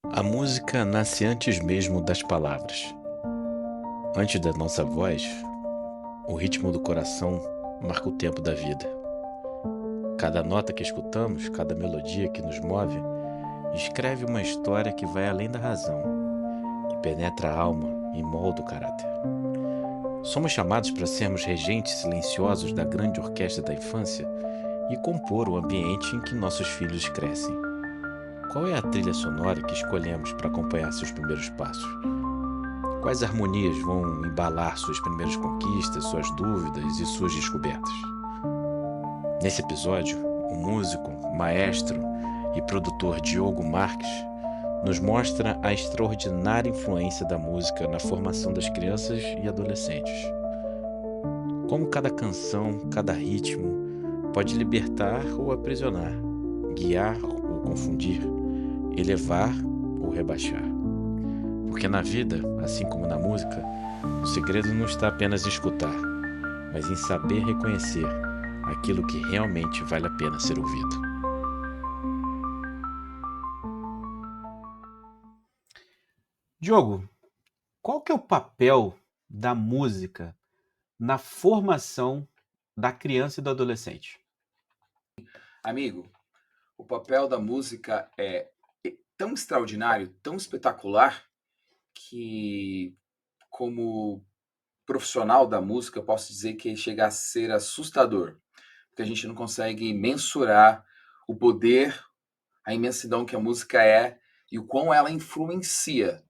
A música nasce antes mesmo das palavras. Antes da nossa voz, o ritmo do coração marca o tempo da vida. Cada nota que escutamos, cada melodia que nos move, escreve uma história que vai além da razão, que penetra a alma e molda o caráter. Somos chamados para sermos regentes silenciosos da grande orquestra da infância e compor o ambiente em que nossos filhos crescem. Qual é a trilha sonora que escolhemos para acompanhar seus primeiros passos? Quais harmonias vão embalar suas primeiras conquistas, suas dúvidas e suas descobertas? Nesse episódio, o músico, maestro e produtor Diogo Marques nos mostra a extraordinária influência da música na formação das crianças e adolescentes. Como cada canção, cada ritmo pode libertar ou aprisionar, guiar ou confundir, elevar ou rebaixar. Porque na vida, assim como na música, o segredo não está apenas em escutar, mas em saber reconhecer aquilo que realmente vale a pena ser ouvido. Diogo, qual que é o papel da música na formação da criança e do adolescente? Amigo, o papel da música é tão extraordinário, tão espetacular, que, como profissional da música, eu posso dizer que chega a ser assustador, porque a gente não consegue mensurar o poder, a imensidão que a música é e o quão ela influencia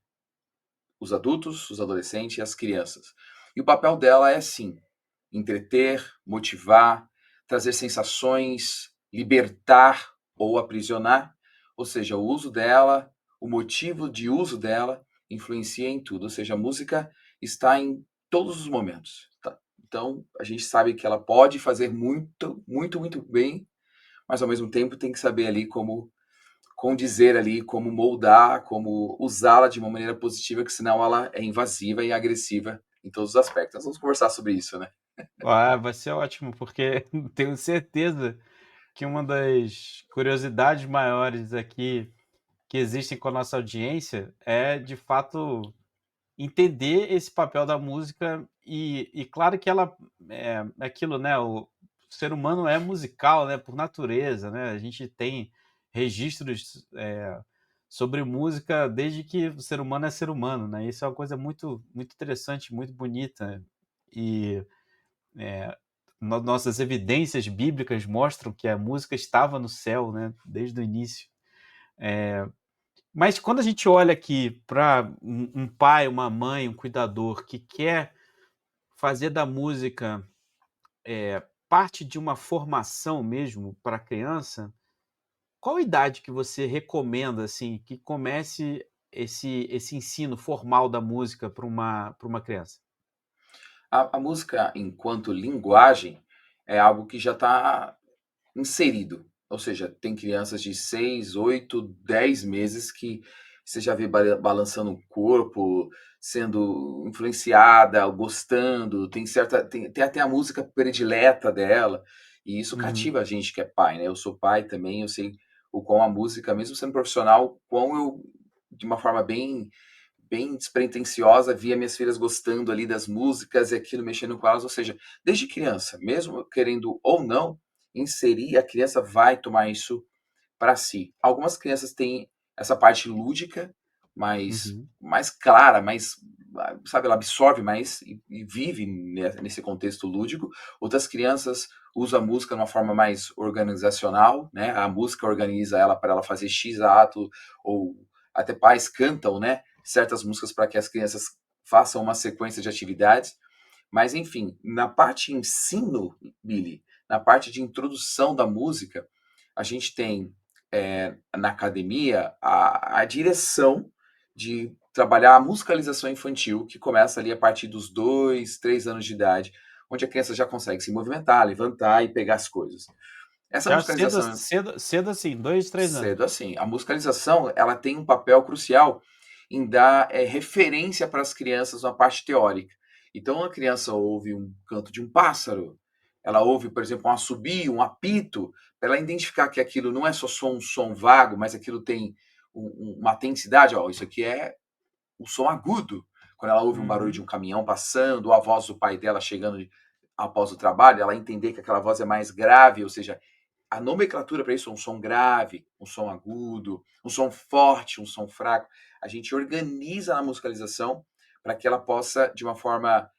os adultos, os adolescentes e as crianças. E o papel dela é, sim, entreter, motivar, trazer sensações, libertar ou aprisionar. Ou seja, o uso dela, o motivo de uso dela influencia em tudo. Ou seja, a música está em todos os momentos. Tá? Então, a gente sabe que ela pode fazer muito, muito, muito bem, mas ao mesmo tempo tem que saber ali como condizer ali, como moldar, como usá-la de uma maneira positiva, que senão ela é invasiva e agressiva em todos os aspectos. Nós vamos conversar sobre isso, né? Ah, vai ser ótimo, porque tenho certeza que uma das curiosidades maiores aqui que existem com a nossa audiência é, de fato, entender esse papel da música e claro que ela é aquilo, né? O ser humano é musical, né? Por natureza, né? A gente tem registros sobre música desde que o ser humano é ser humano, né? Isso é uma coisa muito, muito interessante, muito bonita e nossas evidências bíblicas mostram que a música estava no céu, né? Desde o início. Mas quando a gente olha aqui para um pai, uma mãe, um cuidador que quer fazer da música parte de uma formação mesmo para a criança, qual a idade que você recomenda assim que comece esse ensino formal da música para uma criança? A música, enquanto linguagem, é algo que já está inserido. Ou seja, tem crianças de 6, 8, 10 meses que você já vê balançando o corpo, sendo influenciada, gostando, tem até a música predileta dela, e isso Uhum. cativa a gente que é pai, né? Eu sou pai também, eu sei o quão a música, mesmo sendo profissional, quão eu, de uma forma bem despretensiosa, via minhas filhas gostando ali das músicas e aquilo mexendo com elas, ou seja, desde criança, mesmo querendo ou não inserir, a criança vai tomar isso para si. Algumas crianças têm essa parte lúdica Uhum. mais clara, mais, sabe, ela absorve mais e vive nesse contexto lúdico. Outras crianças usam a música de uma forma mais organizacional, né? A música organiza ela para ela fazer X ato, ou até pais cantam, né, certas músicas para que as crianças façam uma sequência de atividades. Mas, enfim, na parte ensino, Billy, na parte de introdução da música, a gente tem na academia a direção de trabalhar a musicalização infantil, que começa ali a partir dos 2, 3 anos de idade, onde a criança já consegue se movimentar, levantar e pegar as coisas. Essa Já cedo, musicalização cedo, cedo assim, 2, 3 anos. cedo assim, a musicalização ela tem um papel crucial em dar referência para as crianças na parte teórica. Então, a criança ouve um canto de um pássaro, ela ouve, por exemplo, um assobio, um apito, para ela identificar que aquilo não é só um som vago, mas aquilo tem uma tensidade, ó, isso aqui é o som agudo. Quando ela ouve um barulho de um caminhão passando, ou a voz do pai dela chegando após o trabalho, ela entender que aquela voz é mais grave, ou seja, a nomenclatura para isso é um som grave, um som agudo, um som forte, um som fraco. A gente organiza na musicalização para que ela possa, de uma forma,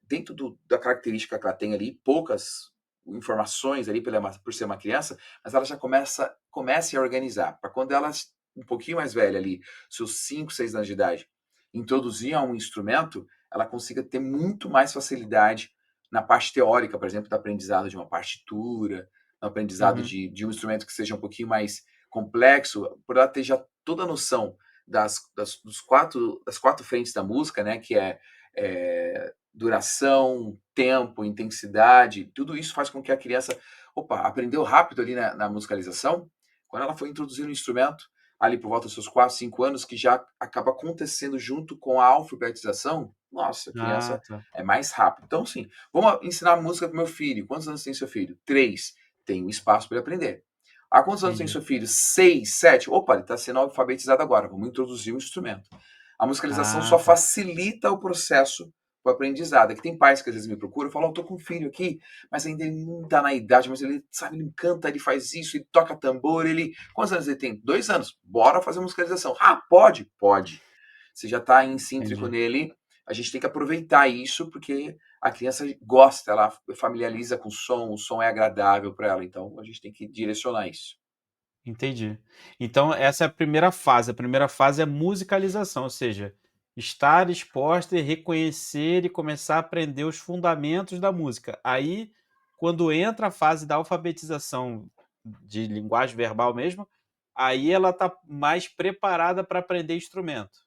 dentro da característica que ela tem ali, poucas informações ali por ser uma criança, mas ela já comece a organizar. Para quando ela, um pouquinho mais velha ali, seus 5, 6 anos de idade, introduzir a um instrumento, ela consiga ter muito mais facilidade na parte teórica, por exemplo, do aprendizado de uma partitura, no aprendizado de um instrumento que seja um pouquinho mais complexo, por ela ter já toda a noção das quatro frentes da música, né, que é duração, tempo, intensidade, tudo isso faz com que a criança, aprendeu rápido ali na musicalização, quando ela foi introduzir um instrumento, ali por volta dos seus 4, 5 anos, que já acaba acontecendo junto com a alfabetização, nossa, a Ah, criança tá. é mais rápido. Então, sim, vamos ensinar música para o meu filho. Quantos anos tem seu filho? 3. Tem um espaço para ele aprender. Há quantos anos tem Entendi. seu filho? 6, 7. Opa, ele está sendo alfabetizado agora. Vamos introduzir um instrumento. A musicalização Ah, só tá. facilita o processo do aprendizado. É que tem pais que às vezes me procuram e falam, estou com um filho aqui, mas ainda ele não está na idade, mas ele, sabe, ele canta, ele faz isso, ele toca tambor, ele... Quantos anos ele tem? 2 anos. Bora fazer musicalização. Ah, pode? Pode. Você já está incíntrico Entendi. nele, a gente tem que aproveitar isso, porque a criança gosta, ela familiariza com o som é agradável para ela, então a gente tem que direcionar isso. Entendi. Então essa é a primeira fase. A primeira fase é musicalização, ou seja, estar exposta e reconhecer e começar a aprender os fundamentos da música. Aí, quando entra a fase da alfabetização de linguagem verbal mesmo, aí ela está mais preparada para aprender instrumento.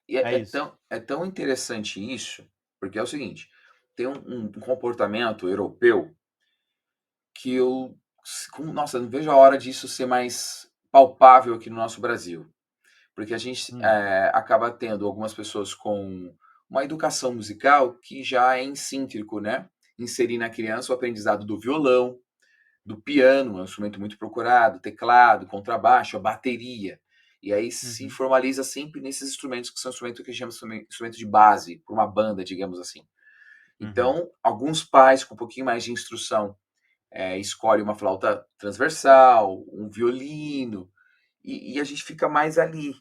E É isso? é tão interessante isso, porque é o seguinte, tem um comportamento europeu que nossa, eu não vejo a hora disso ser mais palpável aqui no nosso Brasil. Porque a gente Hum. acaba tendo algumas pessoas com uma educação musical que já é incíntrico, né? Inserir na criança o aprendizado do violão, do piano, é um instrumento muito procurado, teclado, contrabaixo, a bateria. E aí se Uhum. formaliza sempre nesses instrumentos que são instrumentos que a gente chama de instrumento de base, para uma banda, digamos assim. Uhum. Então, alguns pais com um pouquinho mais de instrução escolhem uma flauta transversal, um violino, e a gente fica mais ali,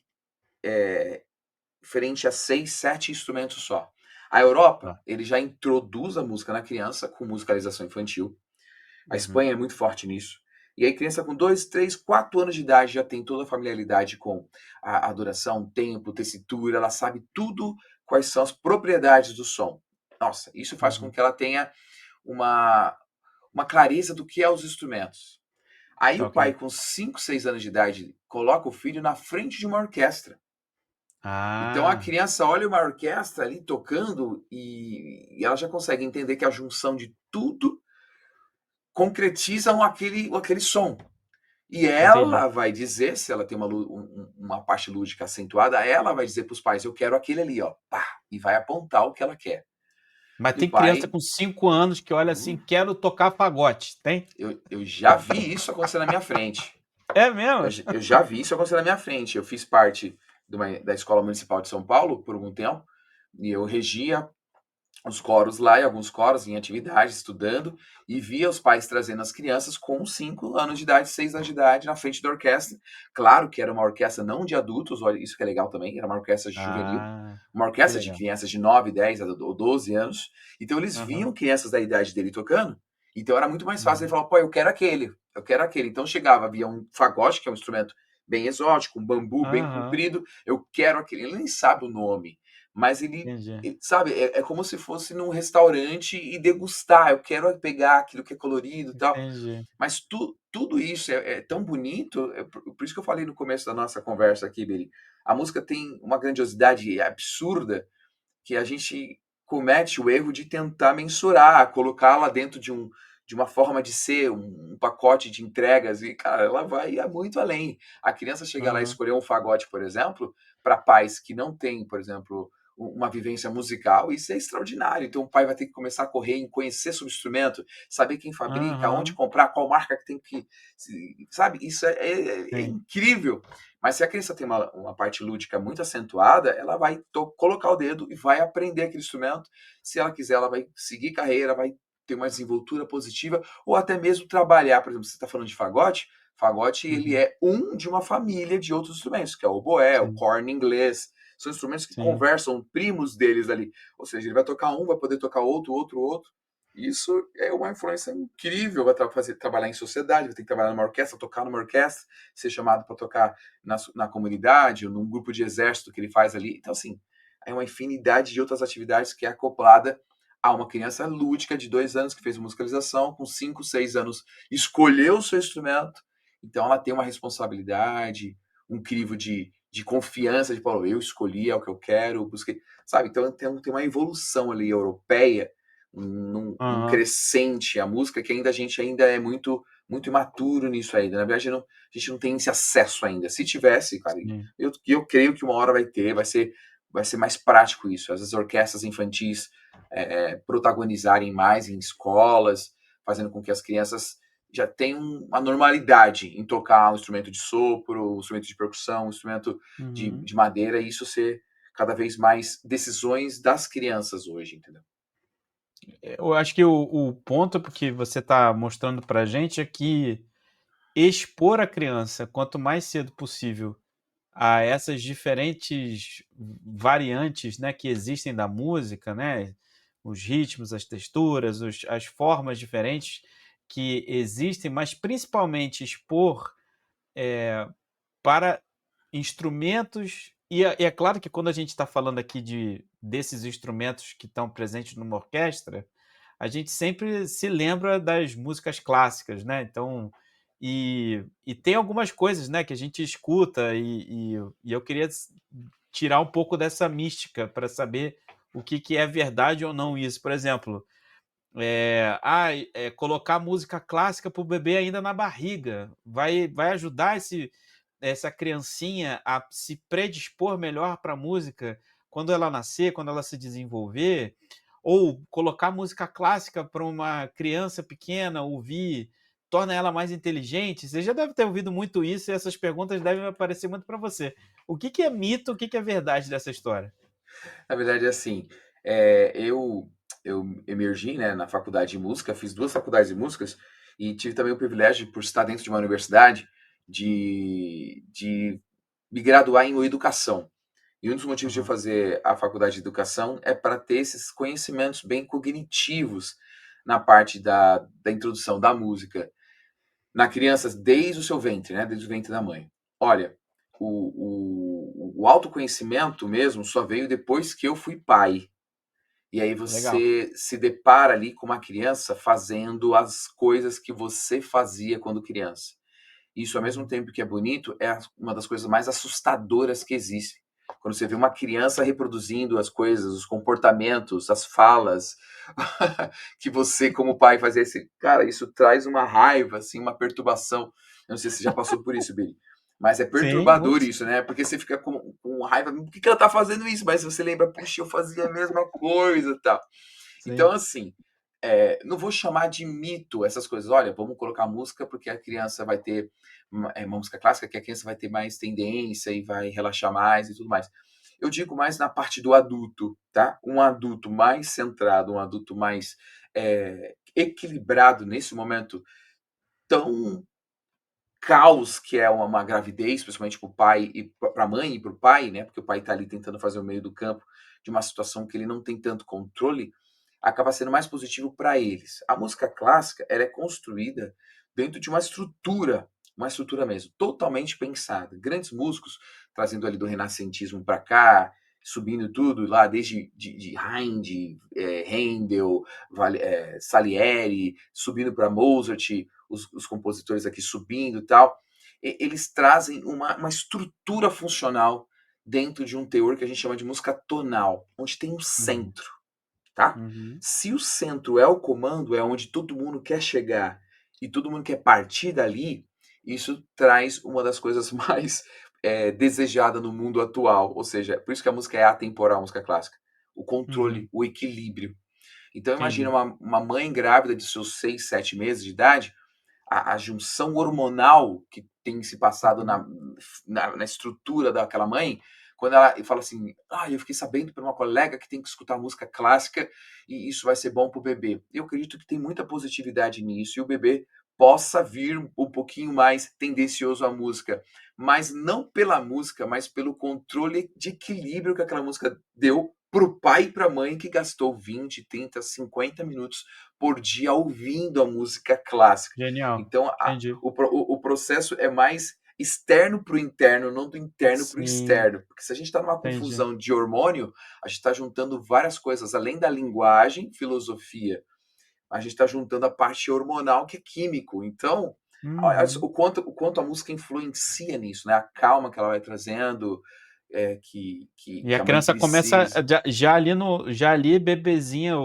frente a 6, 7 instrumentos só. A Europa, Tá. ele já introduz a música na criança com musicalização infantil. A Uhum. Espanha é muito forte nisso. E aí, criança com 2, 3, 4 anos de idade já tem toda a familiaridade com a duração, tempo, tessitura, ela sabe tudo quais são as propriedades do som. Nossa, isso faz com Uhum. que ela tenha uma, uma clareza do que é os instrumentos. Aí o Ok. pai, com 5, 6 anos de idade, coloca o filho na frente de uma orquestra. Então a Ah, criança olha uma orquestra ali tocando e ela já consegue entender que a junção de tudo concretizam aquele som. E entendi. ela vai dizer, se ela tem uma parte lúdica acentuada, ela vai dizer para os pais: eu quero aquele ali, ó, pá, e vai apontar o que ela quer. Mas E o tem criança pai, com 5 anos que olha assim: "Quero tocar pagode", tem? eu já vi isso acontecer na minha frente. É mesmo? Eu já vi isso acontecer na minha frente. Eu fiz parte da Escola Municipal de São Paulo por algum tempo, e eu regia os coros lá, e alguns coros em atividade, estudando, e via os pais trazendo as crianças com 5 anos de idade, 6 anos de idade, na frente da orquestra. Claro que era uma orquestra não de adultos, olha, isso que é legal também, era uma orquestra juvenil, Ah, uma que orquestra de legal. crianças de 9, 10 ou 12 anos. Então eles Aham, viam crianças da idade dele tocando, então era muito mais fácil ele uhum. falar, pô, eu quero aquele, eu quero aquele. Então chegava, havia um fagote, que é um instrumento bem exótico, um bambu bem Aham, comprido, eu quero aquele. Ele nem sabe o nome, mas entendi, sabe, é como se fosse num restaurante e degustar. Eu quero pegar aquilo que é colorido e tal. entendi. Mas tudo isso é tão bonito. Por isso que eu falei no começo da nossa conversa aqui, Beli. A música tem uma grandiosidade absurda que a gente comete o erro de tentar mensurar, colocá-la dentro de uma forma de ser, um pacote de entregas, e, cara, ela vai muito além. A criança chegar lá e Aham, escolher um fagote, por exemplo, para pais que não têm, por exemplo, uma vivência musical, isso é extraordinário. Então o pai vai ter que começar a correr em conhecer sobre o instrumento, saber quem fabrica, onde aham, comprar, qual marca que tem que. Sabe? Isso é sim. incrível. Mas se a criança tem uma parte lúdica muito acentuada, ela vai colocar o dedo e vai aprender aquele instrumento. Se ela quiser, ela vai seguir carreira, vai ter uma desenvoltura positiva, ou até mesmo trabalhar. Por exemplo, você está falando de fagote, fagote ele Uhum. é um de uma família de outros instrumentos, que é o oboé, o Sim, corno inglês. São instrumentos que sim. conversam, primos deles ali. Ou seja, ele vai tocar um, vai poder tocar outro, outro, outro. Isso é uma influência incrível. Vai trabalhar em sociedade, vai ter que trabalhar numa orquestra, tocar numa orquestra, ser chamado para tocar na comunidade, ou num grupo de exército que ele faz ali. Então, assim, é uma infinidade de outras atividades que é acoplada a uma criança lúdica de 2 anos que fez musicalização, com 5, 6 anos escolheu o seu instrumento. Então, ela tem uma responsabilidade, um crivo de confiança, de, Paulo, eu escolhi, é o que eu quero, busquei, sabe? Então, tem uma evolução ali europeia, num Aham, crescente, a música, que a gente ainda é muito muito imaturo nisso ainda. Na verdade, a gente não tem esse acesso ainda. Se tivesse, cara, sim. eu creio que uma hora vai ter, vai ser mais prático isso. As orquestras infantis protagonizarem mais em escolas, fazendo com que as crianças já tenham uma normalidade em tocar um instrumento de sopro, um instrumento de percussão, um instrumento Uhum. de madeira, e isso ser cada vez mais decisões das crianças hoje, entendeu? Eu acho que o ponto que você está mostrando para a gente é que expor a criança, quanto mais cedo possível, a essas diferentes variantes, né, que existem da música, né, os ritmos, as texturas, as formas diferentes que existem, mas principalmente expor para instrumentos. E é claro que quando a gente está falando aqui desses instrumentos que estão presentes numa orquestra, a gente sempre se lembra das músicas clássicas, né? Então, e tem algumas coisas, né, que a gente escuta e eu queria tirar um pouco dessa mística para saber o que é verdade ou não isso. Por exemplo, colocar música clássica para o bebê ainda na barriga vai ajudar essa criancinha a se predispor melhor para a música quando ela nascer, quando ela se desenvolver, ou colocar música clássica para uma criança pequena ouvir, torna ela mais inteligente. Você já deve ter ouvido muito isso e essas perguntas devem aparecer muito para você. O que é mito, o que é verdade dessa história? Na verdade, assim, eu emergi, né, na faculdade de música, fiz 2 faculdades de músicas e tive também o privilégio, por estar dentro de uma universidade, de me graduar em educação. E um dos motivos de eu Aham. fazer a faculdade de educação é para ter esses conhecimentos bem cognitivos na parte da introdução da música na criança desde o seu ventre, né, desde o ventre da mãe. Olha, o autoconhecimento mesmo só veio depois que eu fui pai. E aí Legal. você se depara ali com uma criança fazendo as coisas que você fazia quando criança. Isso, ao mesmo Uhum. tempo que é bonito, é uma das coisas mais assustadoras que existe. Quando você vê uma criança reproduzindo as coisas, os comportamentos, as falas que você, como pai, fazia esse. Cara, isso traz uma raiva, assim, uma perturbação. Eu não sei se você já passou por isso, Billy. Mas é Sim, perturbador muito. isso, né? Porque você fica com raiva. Por que ela tá fazendo isso? Mas você lembra, puxa, eu fazia a mesma coisa e tal. Então, Sim. assim, não vou chamar de mito essas coisas. Olha, vamos colocar música porque a criança vai ter uma música clássica que a criança vai ter mais tendência e vai relaxar mais e tudo mais. Eu digo mais na parte do adulto, tá? Um adulto mais centrado, um adulto mais equilibrado nesse momento tão caos que é uma gravidez, principalmente para o pai e para a mãe e para o pai, né? Porque o pai está ali tentando fazer o meio do campo de uma situação que ele não tem tanto controle, acaba sendo mais positivo para eles. A música clássica, ela é construída dentro de uma estrutura mesmo, totalmente pensada. Grandes músicos trazendo ali do renascentismo para cá, subindo tudo lá, desde de Haydn, Handel, Salieri, subindo para Mozart, os compositores aqui subindo e tal. Eles trazem uma estrutura funcional dentro de um teor que a gente chama de música tonal, onde tem um Uhum. centro, tá? Uhum. Se o centro é o comando, é onde todo mundo quer chegar e todo mundo quer partir dali, isso traz uma das coisas mais desejada no mundo atual. Ou seja, por isso que a música é atemporal, a música clássica. O Uhum. controle, o equilíbrio. Então imagina Entendi. uma mãe grávida de seus 6, 7 meses de idade, a junção hormonal que tem se passado na estrutura daquela mãe, quando ela fala assim, eu fiquei sabendo por uma colega que tem que escutar música clássica e isso vai ser bom para o bebê. Eu acredito que tem muita positividade nisso e o bebê possa vir um pouquinho mais tendencioso à música, mas não pela música, mas pelo controle de equilíbrio que aquela música deu para o pai e para a mãe que gastou 20, 30, 50 minutos por dia ouvindo a música clássica. Genial. Então, Entendi. o processo é mais externo para o interno, não do interno para o Sim, externo. Porque se a gente está numa entendi. confusão de hormônio, a gente está juntando várias coisas, além da linguagem, filosofia, a gente está juntando a parte hormonal, que é químico. Então, olha Uhum. o quanto a música influencia nisso, né? A calma que ela vai trazendo, E que a a mãe criança começa precisa. já ali bebezinha,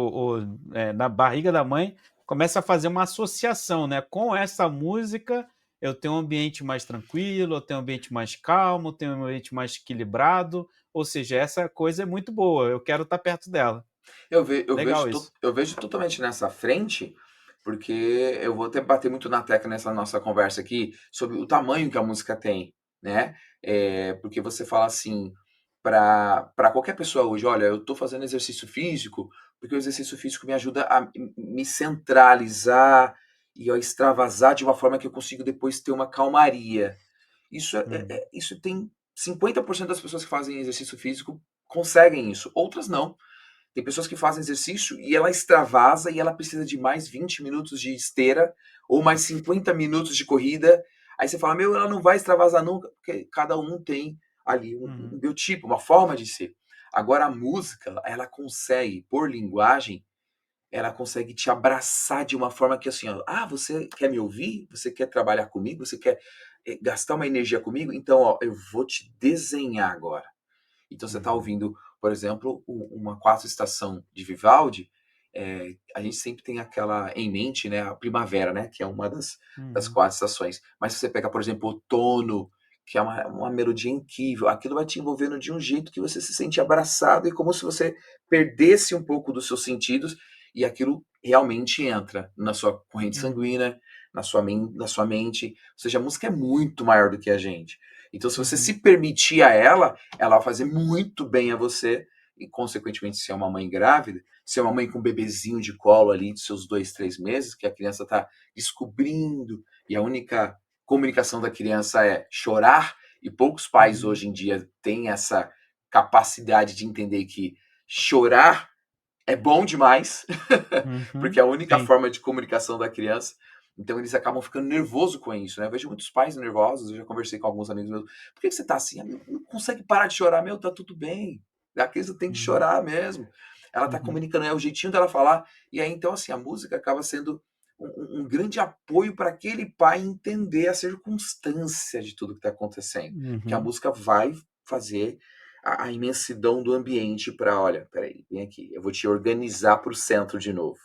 na barriga da mãe, começa a fazer uma associação, né? Com essa música, eu tenho um ambiente mais tranquilo, eu tenho um ambiente mais calmo, eu tenho um ambiente mais equilibrado. Ou seja, essa coisa é muito boa, eu quero estar perto dela. Legal isso. Eu vejo totalmente nessa frente, porque eu vou até bater muito na tecla nessa nossa conversa aqui sobre o tamanho que a música tem, né? Porque você fala assim, para qualquer pessoa hoje, olha, eu estou fazendo exercício físico, porque o exercício físico me ajuda a me centralizar e a extravasar de uma forma que eu consigo depois ter uma calmaria. Isso tem 50% das pessoas que fazem exercício físico conseguem isso, outras não. Tem pessoas que fazem exercício e ela extravasa e ela precisa de mais 20 minutos de esteira ou mais 50 minutos de corrida. Aí você fala, ela não vai extravasar nunca, porque cada um tem ali um Uhum. biotipo, uma forma de ser. Agora a música, ela consegue, por linguagem, ela consegue te abraçar de uma forma que assim, você quer me ouvir? Você quer trabalhar comigo? Você quer gastar uma energia comigo? Então, eu vou te desenhar agora. Então você está Uhum. ouvindo, por exemplo, uma quarta estação de Vivaldi, a gente sempre tem aquela em mente, né, a primavera, né, que é uma das Uhum. quatro estações. Mas se você pega, por exemplo, outono, que é uma melodia incrível, aquilo vai te envolvendo de um jeito que você se sente abraçado e como se você perdesse um pouco dos seus sentidos e aquilo realmente entra na sua corrente Uhum. sanguínea, na sua mente. Ou seja, a música é muito maior do que a gente. Então, se você Uhum. se permitir a ela vai fazer muito bem a você e, consequentemente, se é uma mãe grávida, se é uma mãe com um bebezinho de colo ali de seus 2, 3 meses, que a criança está descobrindo e a única comunicação da criança é chorar, e poucos pais Uhum. hoje em dia têm essa capacidade de entender que chorar é bom demais, porque Uhum. é a única Sim. forma de comunicação da criança. Então eles acabam ficando nervosos com isso, né? Eu vejo muitos pais nervosos, eu já conversei com alguns amigos meus. Por que você tá assim? Não consegue parar de chorar? Meu, tá tudo bem. A criança tem que Uhum. chorar mesmo. Ela tá Uhum. comunicando, é o jeitinho dela falar. E aí, então, assim, a música acaba sendo um grande apoio para aquele pai entender a circunstância de tudo que está acontecendo. Que a Uhum. música vai fazer a imensidão do ambiente para, olha, peraí, vem aqui, eu vou te organizar para o centro de novo.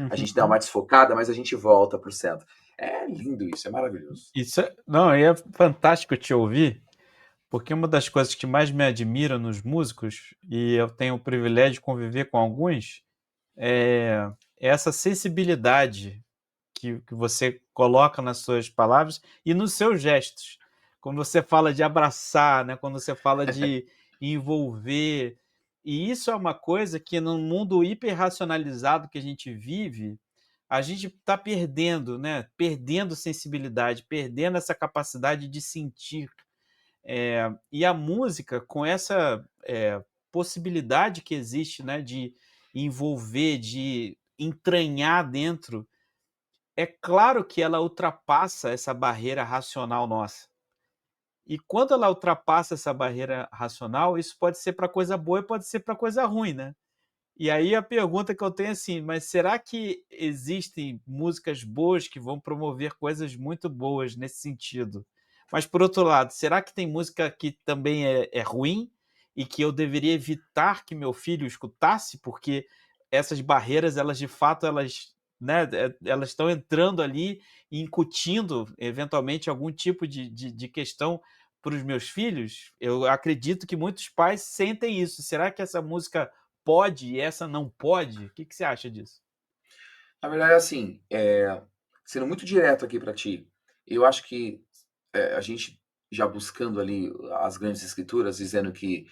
A gente dá uma Uhum. desfocada, mas a gente volta para o centro. É lindo isso, é maravilhoso. Isso não, é fantástico te ouvir, porque uma das coisas que mais me admira nos músicos, e eu tenho o privilégio de conviver com alguns, é essa sensibilidade que você coloca nas suas palavras e nos seus gestos. Quando você fala de abraçar, né? Quando você fala de envolver. E isso é uma coisa que no mundo hiperracionalizado que a gente vive, a gente está perdendo, né? Perdendo sensibilidade, perdendo essa capacidade de sentir. E a música, com essa possibilidade que existe, né? De envolver, de entranhar dentro, é claro que ela ultrapassa essa barreira racional nossa. E quando ela ultrapassa essa barreira racional, isso pode ser para coisa boa e pode ser para coisa ruim, né? E aí a pergunta que eu tenho é assim, mas será que existem músicas boas que vão promover coisas muito boas nesse sentido? Mas por outro lado, será que tem música que também é ruim e que eu deveria evitar que meu filho escutasse, porque essas barreiras, elas de fato, elas, né, elas estão entrando ali e incutindo eventualmente algum tipo de questão para os meus filhos? Eu acredito que muitos pais sentem isso. Será que essa música pode e essa não pode? O que você acha disso? Na verdade, assim, sendo muito direto aqui para ti, eu acho que a gente já buscando ali as grandes escrituras, dizendo que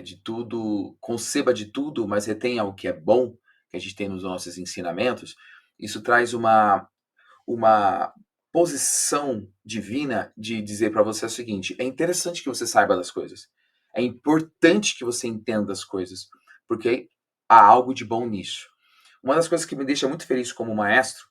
de tudo, conceba de tudo, mas retenha o que é bom, que a gente tem nos nossos ensinamentos, isso traz uma posição divina de dizer para você o seguinte: é interessante que você saiba das coisas, é importante que você entenda as coisas, porque há algo de bom nisso. Uma das coisas que me deixa muito feliz como maestro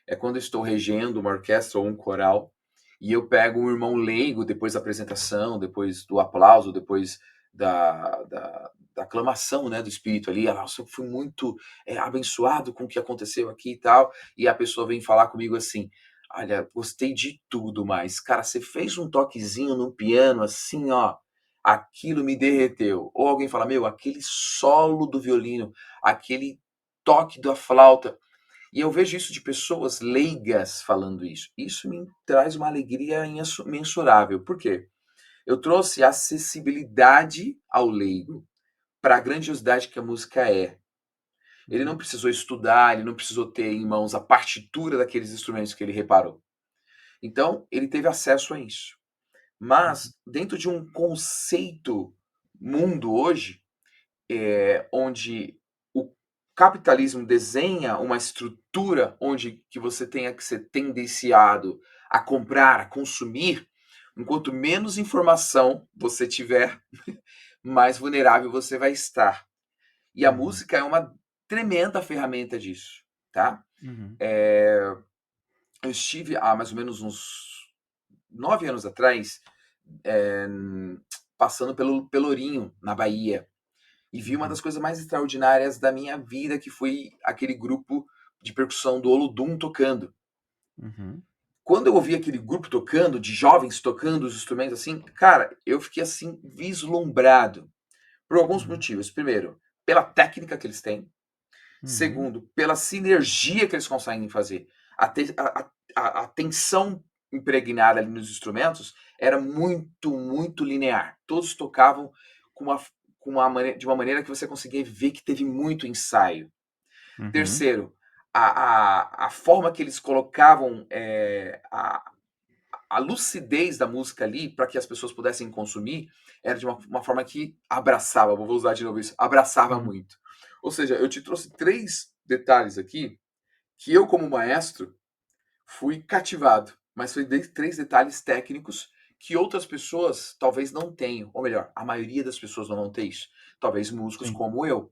é quando eu estou regendo uma orquestra ou um coral e eu pego um irmão leigo depois da apresentação, depois do aplauso, depois da aclamação, né, do espírito ali. Nossa, eu fui muito abençoado com o que aconteceu aqui e tal. E a pessoa vem falar comigo assim: olha, gostei de tudo, mas, cara, você fez um toquezinho no piano assim, ó, aquilo me derreteu. Ou alguém fala: meu, aquele solo do violino, aquele toque da flauta. E eu vejo isso de pessoas leigas falando isso. Isso me traz uma alegria imensurável. Por quê? Eu trouxe acessibilidade ao leigo para a grandiosidade que a música é. Ele não precisou estudar, ele não precisou ter em mãos a partitura daqueles instrumentos que ele reparou. Então, ele teve acesso a isso. Mas, dentro de um conceito mundo hoje, onde o capitalismo desenha uma estrutura onde que você tenha que ser tendenciado a comprar, a consumir, enquanto menos informação você tiver, mais vulnerável você vai estar. E a música é uma tremenda ferramenta disso, tá? Eu estive há mais ou menos uns 9 anos atrás passando pelo Pelourinho, na Bahia, e vi uma das coisas mais extraordinárias da minha vida, que foi aquele grupo de percussão do Olodum tocando. Quando eu ouvi aquele grupo tocando, de jovens tocando os instrumentos assim, cara, eu fiquei assim vislumbrado por alguns motivos. Primeiro, pela técnica que eles têm. Segundo, pela sinergia que eles conseguem fazer. A tensão impregnada ali nos instrumentos era muito, muito linear. Todos tocavam de uma maneira que você conseguia ver que teve muito ensaio. Terceiro, a forma que eles colocavam a lucidez da música ali para que as pessoas pudessem consumir era de uma forma que abraçava, vou usar de novo isso, abraçava muito. Ou seja, eu te trouxe 3 detalhes aqui que eu, como maestro, fui cativado, mas foi 3 detalhes técnicos que outras pessoas talvez não tenham, ou melhor, a maioria das pessoas não vão ter isso. Talvez músicos como eu.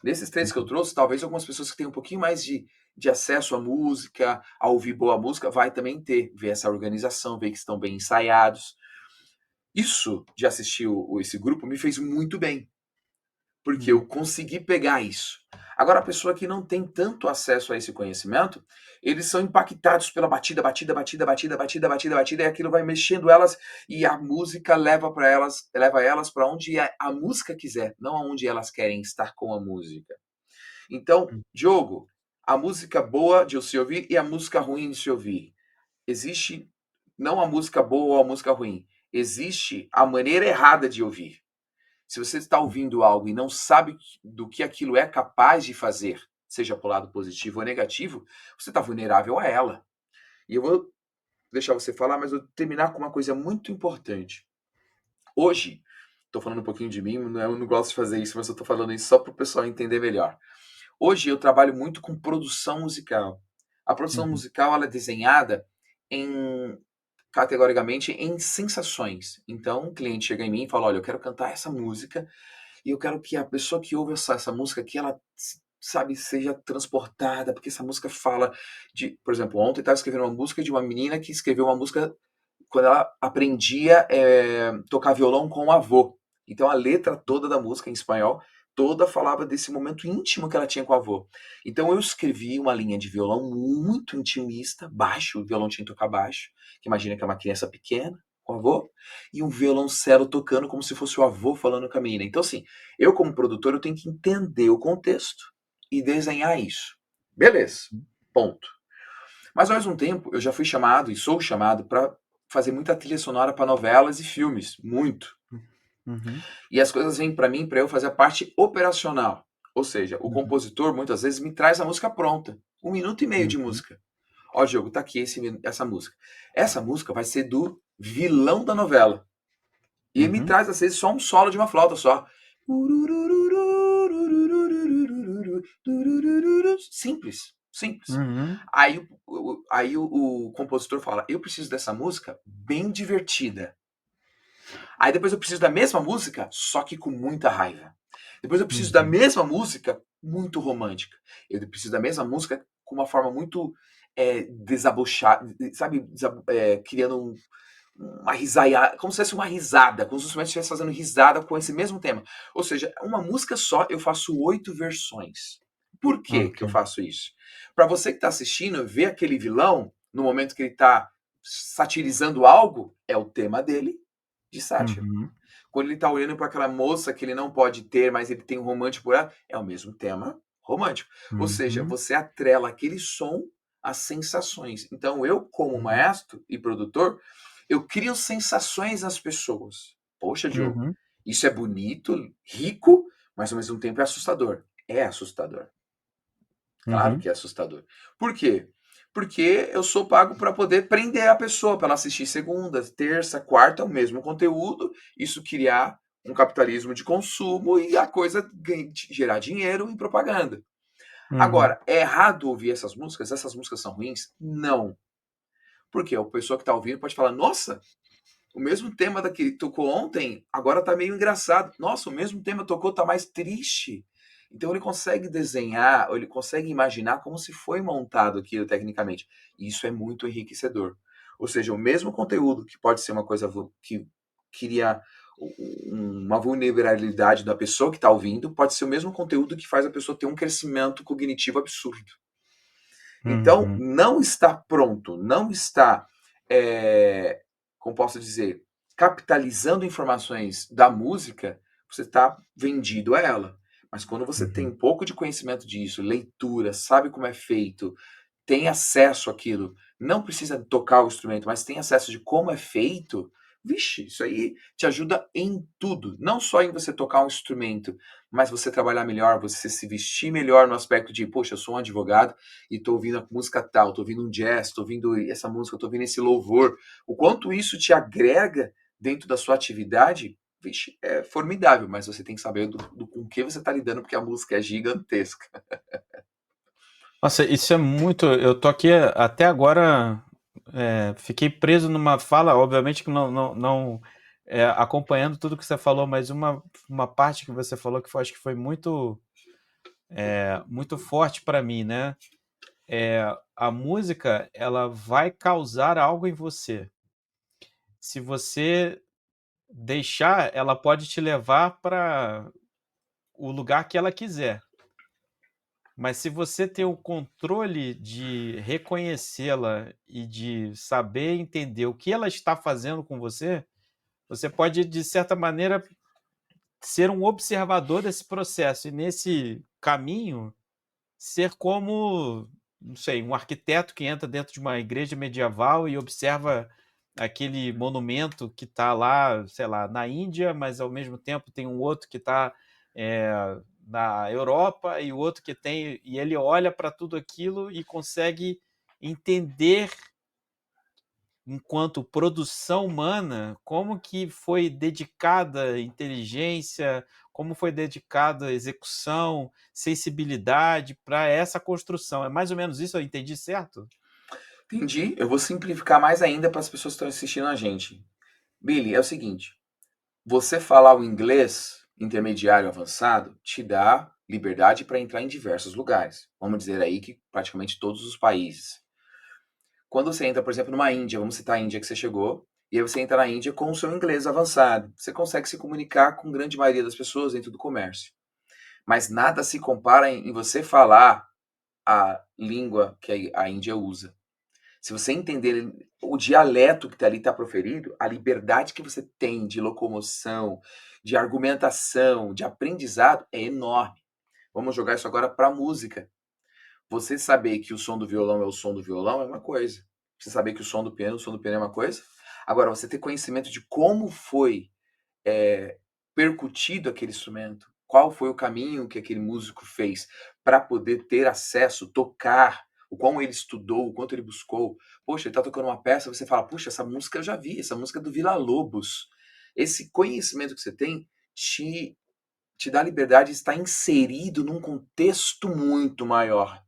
Nesses 3 que eu trouxe, talvez algumas pessoas que têm um pouquinho mais de acesso à música, a ouvir boa música, vai também ter, ver essa organização, ver que estão bem ensaiados. Isso de assistir esse grupo me fez muito bem, porque eu consegui pegar isso. Agora, a pessoa que não tem tanto acesso a esse conhecimento, eles são impactados pela batida, e aquilo vai mexendo elas e a música leva elas para onde a música quiser, não aonde elas querem estar com a música. Então, Diogo, a música boa de se ouvir e a música ruim de se ouvir. Existe não a música boa ou a música ruim, existe a maneira errada de ouvir. Se você está ouvindo algo e não sabe do que aquilo é capaz de fazer, seja para o lado positivo ou negativo, você está vulnerável a ela. E eu vou deixar você falar, mas eu vou terminar com uma coisa muito importante. Hoje, estou falando um pouquinho de mim, eu não gosto de fazer isso, mas eu estou falando isso só para o pessoal entender melhor. Hoje eu trabalho muito com produção musical. A produção musical ela é desenhada categoricamente em sensações. Então, um cliente chega em mim e fala: olha, eu quero cantar essa música e eu quero que a pessoa que ouve essa música aqui, ela, sabe, seja transportada, porque essa música fala de... Por exemplo, ontem eu estava escrevendo uma música de uma menina que escreveu uma música quando ela aprendia tocar violão com o avô. Então a letra toda da música em espanhol toda falava desse momento íntimo que ela tinha com o avô. Então eu escrevi uma linha de violão muito intimista, baixo, o violão tinha que tocar baixo, que imagina que é uma criança pequena, com o avô, e um violoncelo tocando como se fosse o avô falando com a menina. Então assim, eu como produtor eu tenho que entender o contexto e desenhar isso. Beleza, ponto. Mas ao mesmo tempo eu já fui chamado e sou chamado para fazer muita trilha sonora para novelas e filmes, muito. E as coisas vêm para mim para eu fazer a parte operacional. Ou seja, o compositor muitas vezes me traz a música pronta, 1 minuto e meio de música. Ó, Diogo, tá aqui essa música. Essa música vai ser do vilão da novela. E ele me traz, às vezes, só um solo de uma flauta só. Simples, simples. Uhum. Aí o compositor fala, eu preciso dessa música bem divertida. Aí depois eu preciso da mesma música, só que com muita raiva. Depois eu preciso da Uhum. mesma música muito romântica. Eu preciso da mesma música com uma forma muito desabochada, sabe? Criando uma risada, como se fosse uma risada, como se os instrumentos estivessem fazendo risada com esse mesmo tema. Ou seja, uma música só eu faço 8 versões. Por que que eu Ok. faço isso? Para você que está assistindo, ver aquele vilão, no momento que ele está satirizando algo, é o tema dele de sátira. Uhum. Quando ele está olhando para aquela moça que ele não pode ter, mas ele tem um romântico por ela, é o mesmo tema romântico. Ou seja, Uhum. você atrela aquele som às sensações. Então, eu, como Uhum. maestro e produtor, eu crio sensações nas pessoas. Poxa, Diogo, Uhum. isso é bonito, rico, mas ao mesmo tempo é assustador. É assustador. Claro Uhum. que é assustador. Por quê? Porque eu sou pago para poder prender a pessoa, para ela assistir segunda, terça, quarta, o mesmo conteúdo, isso criar um capitalismo de consumo e a coisa gerar dinheiro em propaganda. Uhum. Agora, é errado ouvir essas músicas? Essas músicas são ruins? Não. Porque a pessoa que está ouvindo pode falar: nossa, o mesmo tema que tocou ontem, agora tá meio engraçado. Nossa, o mesmo tema tocou, tá mais triste. Então ele consegue desenhar, ou ele consegue imaginar como se foi montado aquilo tecnicamente. E isso é muito enriquecedor. Ou seja, o mesmo conteúdo, que pode ser uma coisa que cria uma vulnerabilidade da pessoa que está ouvindo, pode ser o mesmo conteúdo que faz a pessoa ter um crescimento cognitivo absurdo. Então, Uhum. não está pronto, não está, como posso dizer, capitalizando informações da música, você está vendido a ela. Mas quando você tem Uhum. um pouco de conhecimento disso, leitura, sabe como é feito, tem acesso àquilo, não precisa tocar o instrumento, mas tem acesso de como é feito, vixe, isso aí te ajuda em tudo. Não só em você tocar um instrumento, mas você trabalhar melhor, você se vestir melhor no aspecto de, poxa, eu sou um advogado e tô ouvindo a música tal, tô ouvindo um jazz, tô ouvindo essa música, tô ouvindo esse louvor. O quanto isso te agrega dentro da sua atividade, vixe, é formidável, mas você tem que saber com que você está lidando, porque a música é gigantesca. Nossa, isso é muito. Eu tô aqui até agora, fiquei preso numa fala, obviamente que não acompanhando tudo que você falou, mas uma parte que você falou que acho que foi muito forte para mim, né? A música, ela vai causar algo em você. Se você deixar, ela pode te levar para o lugar que ela quiser. Mas se você tem o controle de reconhecê-la e de saber entender o que ela está fazendo com você, você pode, de certa maneira, ser um observador desse processo e, nesse caminho, ser como, não sei, um arquiteto que entra dentro de uma igreja medieval e observa aquele monumento que está lá, sei lá, na Índia, mas ao mesmo tempo tem um outro que está na Europa e o outro que tem, e ele olha para tudo aquilo e consegue entender, enquanto produção humana, como que foi dedicada inteligência, como foi dedicada execução, sensibilidade para essa construção. É mais ou menos isso, eu entendi certo? Entendi. Eu vou simplificar mais ainda para as pessoas que estão assistindo a gente. Billy, é o seguinte: você falar o inglês intermediário avançado te dá liberdade para entrar em diversos lugares. Vamos dizer aí que praticamente todos os países. Quando você entra, por exemplo, numa Índia, vamos citar a Índia que você chegou, e aí você entra na Índia com o seu inglês avançado. Você consegue se comunicar com a grande maioria das pessoas dentro do comércio. Mas nada se compara em você falar a língua que a Índia usa. Se você entender o dialeto que ali está proferido, a liberdade que você tem de locomoção, de argumentação, de aprendizado é enorme. Vamos jogar isso agora para a música. Você saber que o som do violão é o som do violão é uma coisa. Você saber que o som do piano é uma coisa. Agora, você ter conhecimento de como foi percutido aquele instrumento, qual foi o caminho que aquele músico fez para poder ter acesso, tocar o quão ele estudou, o quanto ele buscou. Poxa, ele tá tocando uma peça, você fala, puxa, essa música eu já vi, essa música é do Villa-Lobos. Esse conhecimento que você tem te dá liberdade de estar inserido num contexto muito maior.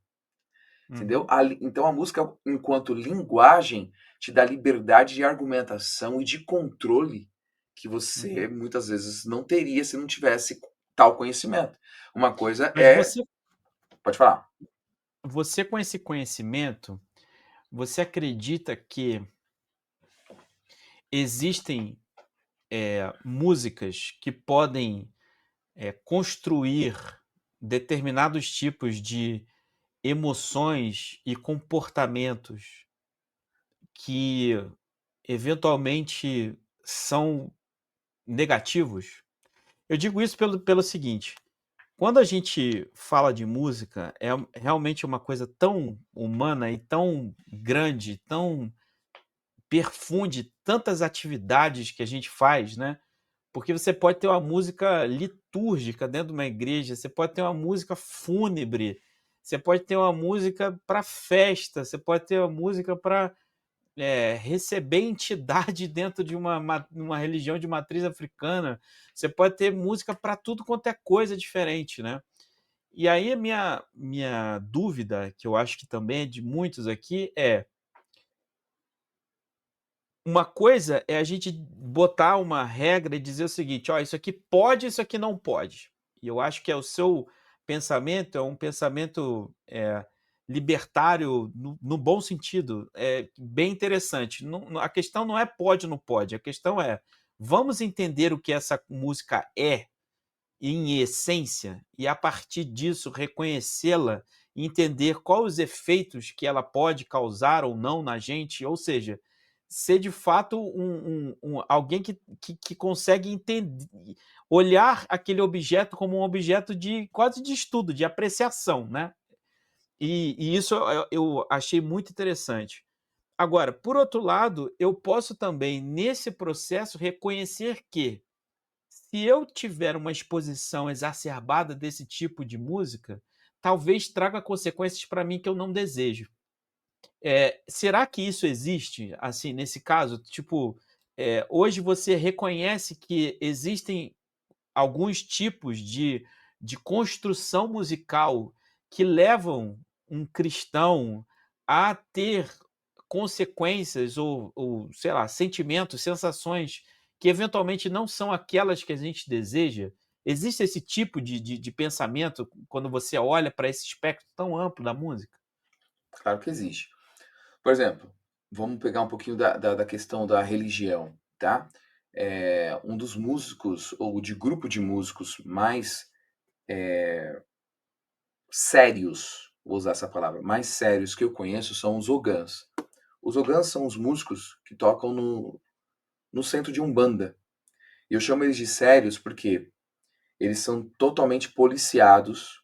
Entendeu? Então a música, enquanto linguagem, te dá liberdade de argumentação e de controle que você muitas vezes não teria se não tivesse tal conhecimento. Uma coisa Mas é. Pode falar. você com esse conhecimento, você acredita que existem músicas que podem construir determinados tipos de emoções e comportamentos que eventualmente são negativos? Eu digo isso pelo seguinte: quando a gente fala de música, é realmente uma coisa tão humana e tão grande, tão perfunde tantas atividades que a gente faz, né? Porque você pode ter uma música litúrgica dentro de uma igreja, você pode ter uma música fúnebre, você pode ter uma música para festa, você pode ter uma música para receber entidade dentro de uma religião de matriz africana, você pode ter música para tudo quanto é coisa diferente, né? E aí a minha dúvida, que eu acho que também é de muitos aqui, é: uma coisa é a gente botar uma regra e dizer o seguinte: ó, isso aqui pode, isso aqui não pode. E eu acho que o seu pensamento é um pensamento libertário no bom sentido, é bem interessante. A questão não é pode ou não pode, a questão é: vamos entender o que essa música é em essência e, a partir disso, reconhecê-la e entender quais os efeitos que ela pode causar ou não na gente, ou seja, ser de fato alguém que consegue entender, olhar aquele objeto como um objeto de quase de estudo, de apreciação, né? E isso eu achei muito interessante. Agora, por outro lado, eu posso também, nesse processo, reconhecer que, se eu tiver uma exposição exacerbada desse tipo de música, talvez traga consequências para mim que eu não desejo. Será que isso existe, assim, nesse caso? Tipo, hoje você reconhece que existem alguns tipos de construção musical que levam um cristão a ter consequências ou, sei lá, sentimentos, sensações que eventualmente não são aquelas que a gente deseja? Existe esse tipo de pensamento quando você olha para esse espectro tão amplo da música? Claro que existe. Por exemplo, vamos pegar um pouquinho da questão da religião, tá? Um dos músicos, ou de grupo de músicos mais sérios, vou usar essa palavra, mais sérios que eu conheço são os Ogãs. Os Ogãs são os músicos que tocam no centro de Umbanda. E eu chamo eles de sérios porque eles são totalmente policiados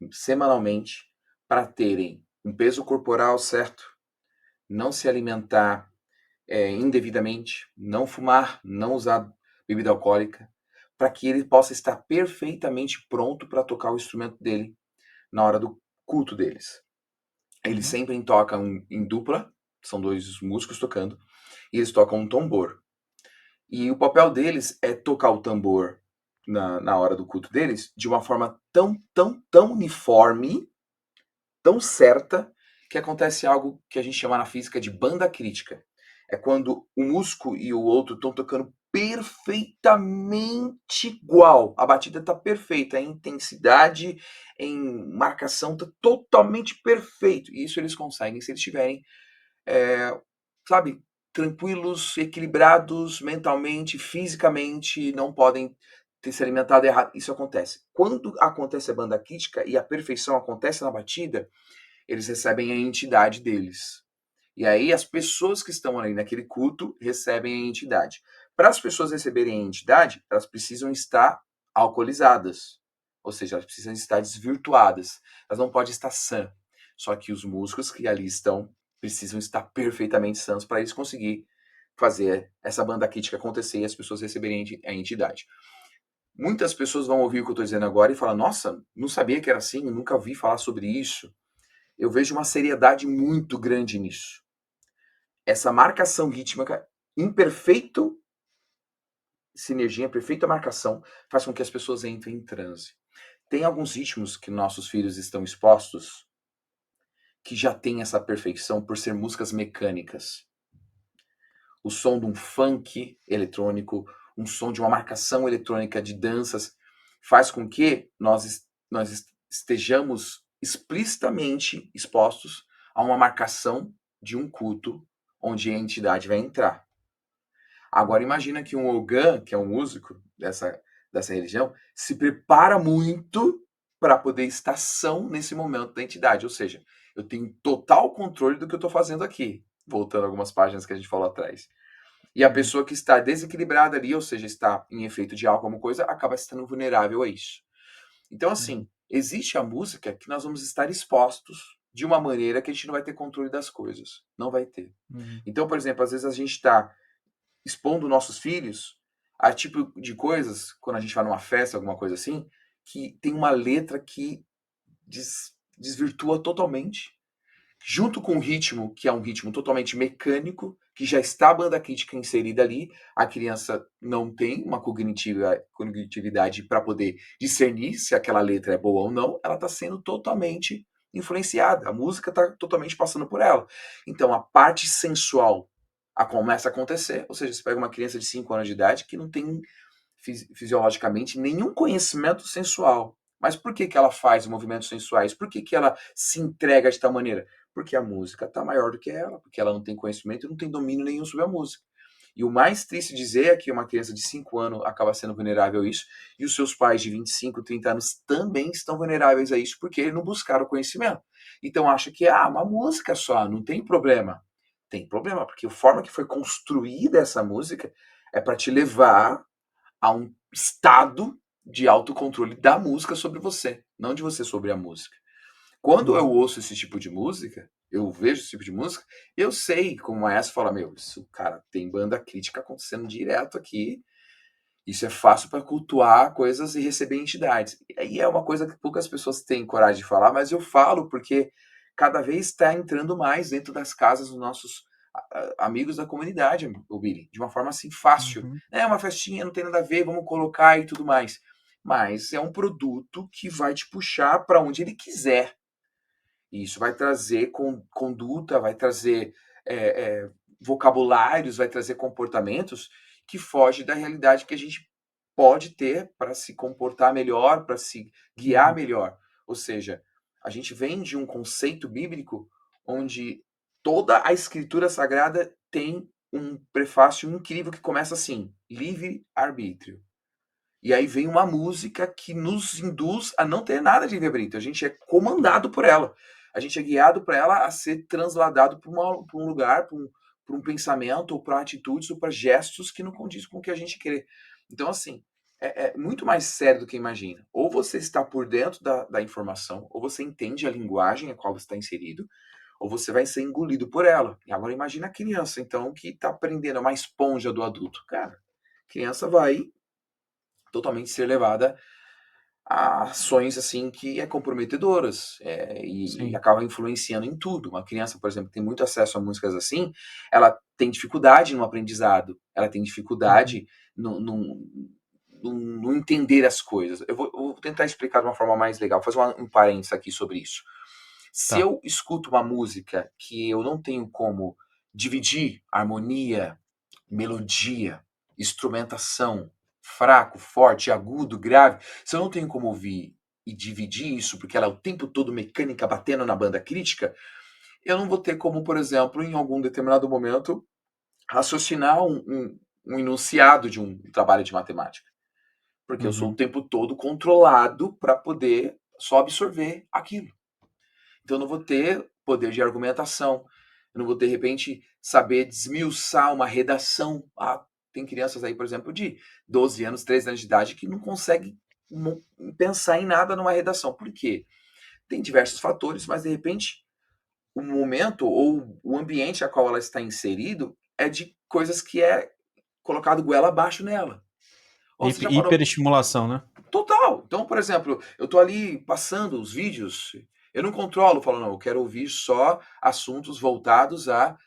semanalmente para terem um peso corporal certo, não se alimentar indevidamente, não fumar, não usar bebida alcoólica, para que ele possa estar perfeitamente pronto para tocar o instrumento dele na hora do culto deles. Eles sempre tocam em dupla, são dois músicos tocando, e eles tocam um tambor. E o papel deles é tocar o tambor na hora do culto deles de uma forma tão uniforme, tão certa, que acontece algo que a gente chama na física de banda crítica. É quando um músico e o outro estão tocando perfeitamente igual. A batida está perfeita, a intensidade, em marcação está totalmente perfeito. E isso eles conseguem se eles estiverem, sabe, tranquilos, equilibrados mentalmente, fisicamente, não podem ter se alimentado errado. Isso acontece. Quando acontece a banda crítica e a perfeição acontece na batida, eles recebem a entidade deles. E aí as pessoas que estão ali naquele culto recebem a entidade. Para as pessoas receberem a entidade, elas precisam estar alcoolizadas. Ou seja, elas precisam estar desvirtuadas. Elas não podem estar sã. Só que os músicos que ali estão precisam estar perfeitamente sãos para eles conseguirem fazer essa banda crítica acontecer e as pessoas receberem a entidade. Muitas pessoas vão ouvir o que eu estou dizendo agora e falar: nossa, não sabia que era assim, nunca ouvi falar sobre isso. eu vejo uma seriedade muito grande nisso. Essa marcação rítmica em perfeito sinergia, perfeita marcação, faz com que as pessoas entrem em transe. Tem alguns ritmos que nossos filhos estão expostos que já tem essa perfeição por ser músicas mecânicas. O som de um funk eletrônico, um som de uma marcação eletrônica de danças, faz com que nós estejamos explicitamente expostos a uma marcação de um culto onde a entidade vai entrar. Agora imagina que um Ogã, que é um músico dessa religião, se prepara muito para poder estar são nesse momento da entidade. Ou seja, eu tenho total controle do que eu estou fazendo aqui. Voltando algumas páginas que a gente falou atrás. E a pessoa que está desequilibrada ali, ou seja, está em efeito de álcool, alguma coisa, acaba estando vulnerável a isso. Então, assim, existe a música que nós vamos estar expostos de uma maneira que a gente não vai ter controle das coisas. Não vai ter. Então, por exemplo, às vezes a gente está expondo nossos filhos a tipo de coisas, quando a gente vai numa festa, alguma coisa assim, que tem uma letra que desvirtua totalmente, junto com o ritmo, que é um ritmo totalmente mecânico, que já está a banda crítica inserida ali, a criança não tem uma cognitividade para poder discernir se aquela letra é boa ou não, ela está sendo totalmente influenciada, a música está totalmente passando por ela. Então, a parte sensual começa a acontecer, ou seja, você pega uma criança de 5 anos de idade que não tem fisiologicamente nenhum conhecimento sensual. Mas por que ela faz movimentos sensuais? Por que ela se entrega de tal maneira? Porque a música está maior do que ela, porque ela não tem conhecimento e não tem domínio nenhum sobre a música. E o mais triste dizer é que uma criança de 5 anos acaba sendo vulnerável a isso, e os seus pais de 25, 30 anos também estão vulneráveis a isso, porque não buscaram conhecimento. Então acha que, uma música só, não tem problema. Tem problema, porque a forma que foi construída essa música é para te levar a um estado de autocontrole da música sobre você, não de você sobre a música. Quando eu ouço esse tipo de música, eu vejo esse tipo de música, eu sei como é essa, fala, isso, cara, tem banda crítica acontecendo direto aqui, isso é fácil para cultuar coisas e receber entidades. E aí é uma coisa que poucas pessoas têm coragem de falar, mas eu falo porque cada vez está entrando mais dentro das casas dos nossos amigos da comunidade, o Billy, de uma forma assim fácil. É uma festinha, não tem nada a ver, vamos colocar e tudo mais. Mas é um produto que vai te puxar para onde ele quiser. E isso vai trazer conduta, vai trazer vocabulários, vai trazer comportamentos que fogem da realidade que a gente pode ter para se comportar melhor, para se guiar melhor. Ou seja, a gente vem de um conceito bíblico onde toda a escritura sagrada tem um prefácio incrível que começa assim: livre-arbítrio. E aí vem uma música que nos induz a não ter nada de livre-arbítrio. A gente é comandado por ela. A gente é guiado por ela a ser transladado para um lugar, para um pensamento, ou para atitudes, ou para gestos que não condizem com o que a gente quer. Então, assim, é muito mais sério do que imagina. Ou você está por dentro da informação, ou você entende a linguagem a qual você está inserido, ou você vai ser engolido por ela. E agora imagina a criança, então, que está aprendendo, é uma esponja do adulto. Cara, a criança vai totalmente ser levada a ações assim que comprometedoras e acaba influenciando em tudo. Uma criança, por exemplo, que tem muito acesso a músicas assim, ela tem dificuldade no aprendizado, ela tem dificuldade no entender as coisas. Eu vou tentar explicar de uma forma mais legal, fazer um parênteses aqui sobre isso. Se eu escuto uma música que eu não tenho como dividir harmonia, melodia, instrumentação, fraco, forte, agudo, grave, se eu não tenho como ouvir e dividir isso, porque ela é o tempo todo mecânica batendo na banda crítica, eu não vou ter como, por exemplo, em algum determinado momento, raciocinar um enunciado de um trabalho de matemática. Porque eu sou o tempo todo controlado para poder só absorver aquilo. Então eu não vou ter poder de argumentação, eu não vou, de repente, saber desmiuçar uma redação. Tem crianças aí, por exemplo, de 12 anos, 13 anos de idade, que não conseguem pensar em nada numa redação. Por quê? Tem diversos fatores, mas, de repente, o momento ou o ambiente a qual ela está inserido é de coisas que é colocado goela abaixo nela. Hiperestimulação, né? Total. Então, por exemplo, eu tô ali passando os vídeos Eu não controlo, falo, não, eu quero ouvir só assuntos voltados à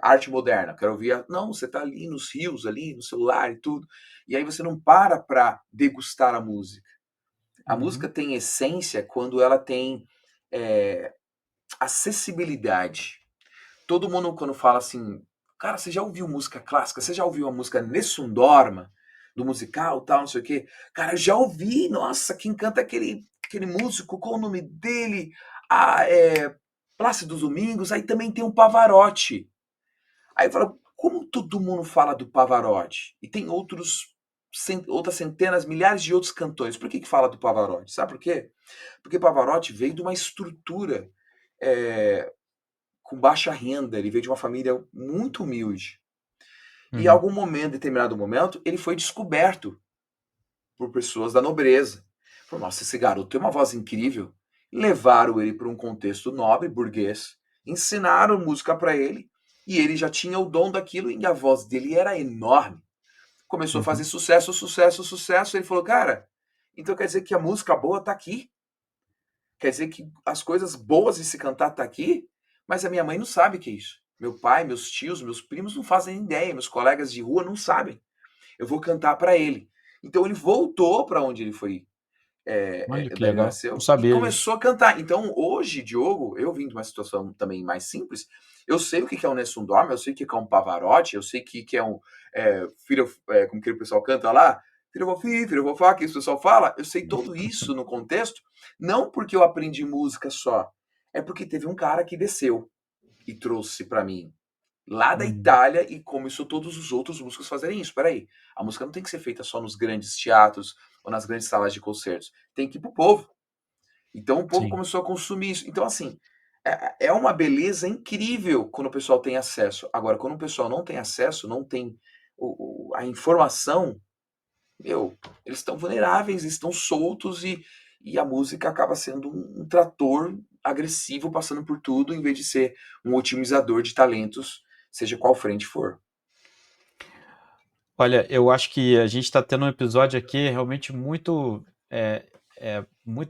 arte moderna. Quero ouvir. Não, você está ali nos rios, ali no celular e tudo. E aí você não para degustar a música. A música tem essência quando ela tem acessibilidade. Todo mundo, quando fala assim, cara, você já ouviu música clássica? Você já ouviu a música Nessun Dorma, do musical, tal, não sei o quê? Cara, eu já ouvi, nossa, quem canta aquele músico, qual o nome dele? Plácido Domingos, aí também tem o Pavarotti. Aí fala, como todo mundo fala do Pavarotti? E tem outras centenas, milhares de outros cantores. Por que fala do Pavarotti? Sabe por quê? Porque Pavarotti veio de uma estrutura com baixa renda, ele veio de uma família muito humilde. E em algum momento, determinado momento, ele foi descoberto por pessoas da nobreza. Falou, nossa, esse garoto tem uma voz incrível. Levaram ele para um contexto nobre, burguês, ensinaram música para ele, e ele já tinha o dom daquilo, e a voz dele era enorme. Começou a fazer sucesso, sucesso, sucesso. Ele falou, cara, então quer dizer que a música boa tá aqui? Quer dizer que as coisas boas de se cantar tá aqui? Mas a minha mãe não sabe o que é isso. Meu pai, meus tios, meus primos não fazem ideia, meus colegas de rua não sabem. Eu vou cantar para ele. Então ele voltou para onde ele foi, Olha que daí ele legal. Não nasceu, e sabia disso. começou a cantar. Então hoje, Diogo, eu vim de uma situação também mais simples, eu sei o que é um Nessun Dorma, eu sei o que é um Pavarotti, eu sei o que é um como que o pessoal canta lá, filho vou fá, que isso o pessoal fala, eu sei tudo isso no contexto, não porque eu aprendi música só, é porque teve um cara que desceu e trouxe para mim lá da Itália e começou todos os outros músicos a fazerem isso. Peraí, a música não tem que ser feita só nos grandes teatros ou nas grandes salas de concertos. Tem que ir pro povo. Então o povo Sim. começou a consumir isso. Então, assim, é uma beleza incrível quando o pessoal tem acesso. Agora, quando o pessoal não tem acesso, não tem a informação, eles estão vulneráveis, estão soltos e a música acaba sendo um trator agressivo passando por tudo, em vez de ser um otimizador de talentos, seja qual frente for. Olha, eu acho que a gente está tendo um episódio aqui realmente muito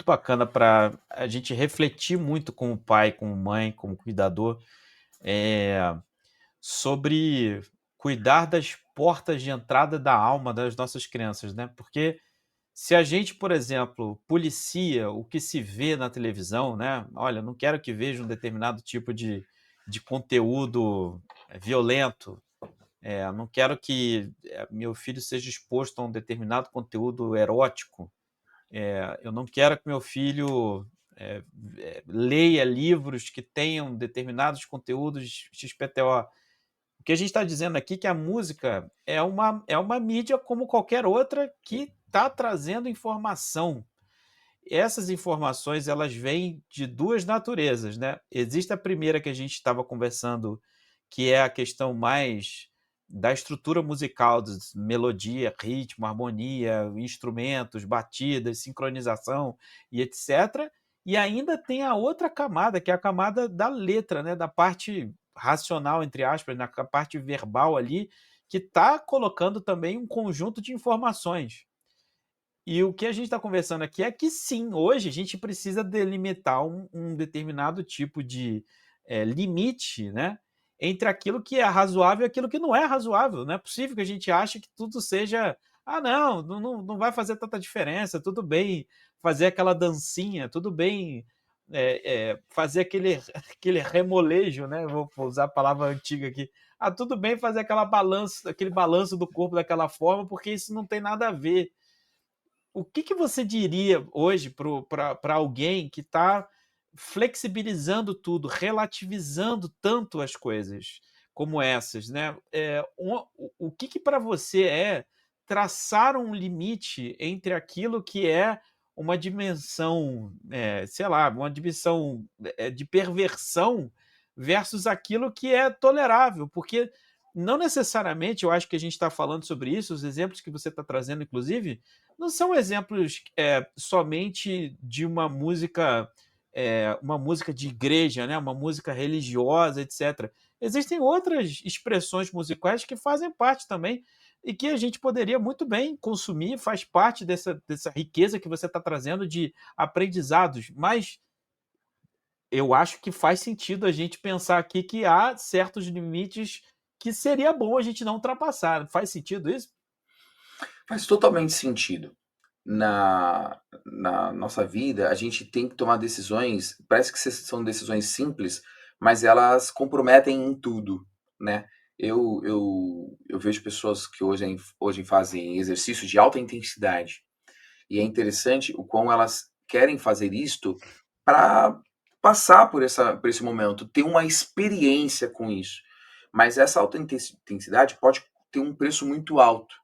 bacana para a gente refletir muito como pai, como mãe, como cuidador, sobre cuidar das portas de entrada da alma das nossas crianças, né? Porque se a gente, por exemplo, policia o que se vê na televisão, né? Olha, não quero que veja um determinado tipo de conteúdo violento, não quero que meu filho seja exposto a um determinado conteúdo erótico, eu não quero que meu filho leia livros que tenham determinados conteúdos XPTO. O que a gente está dizendo aqui é que a música é uma mídia como qualquer outra que está trazendo informação. Essas informações elas vêm de duas naturezas, né? Existe a primeira que a gente estava conversando, que é a questão mais da estrutura musical, melodia, ritmo, harmonia, instrumentos, batidas, sincronização e etc. E ainda tem a outra camada, que é a camada da letra, né? Da parte racional, entre aspas, na parte verbal ali, que está colocando também um conjunto de informações. E o que a gente está conversando aqui é que sim, hoje a gente precisa delimitar um determinado tipo de limite, né, entre aquilo que é razoável e aquilo que não é razoável. Não é possível que a gente ache que tudo seja. Ah, não vai fazer tanta diferença, tudo bem fazer aquela dancinha, tudo bem fazer aquele remolejo, né? Vou usar a palavra antiga aqui. Ah, tudo bem fazer aquele balanço do corpo daquela forma, porque isso não tem nada a ver. O que você diria hoje para alguém que está flexibilizando tudo, relativizando tanto as coisas como essas, né? O que para você é traçar um limite entre aquilo que é uma dimensão, sei lá, uma dimensão de perversão versus aquilo que é tolerável? Porque não necessariamente eu acho que a gente está falando sobre isso, os exemplos que você está trazendo, inclusive, não são exemplos somente de uma música de igreja, né? Uma música religiosa, etc. Existem outras expressões musicais que fazem parte também e que a gente poderia muito bem consumir, faz parte dessa riqueza que você está trazendo de aprendizados, mas eu acho que faz sentido a gente pensar aqui que há certos limites que seria bom a gente não ultrapassar. Faz sentido isso? Faz totalmente sentido. Na nossa vida, a gente tem que tomar decisões, parece que são decisões simples, mas elas comprometem em tudo, né. Eu vejo pessoas que hoje fazem exercício de alta intensidade, e é interessante o quão elas querem fazer isto para passar por esse momento, ter uma experiência com isso. Mas essa alta intensidade pode ter um preço muito alto.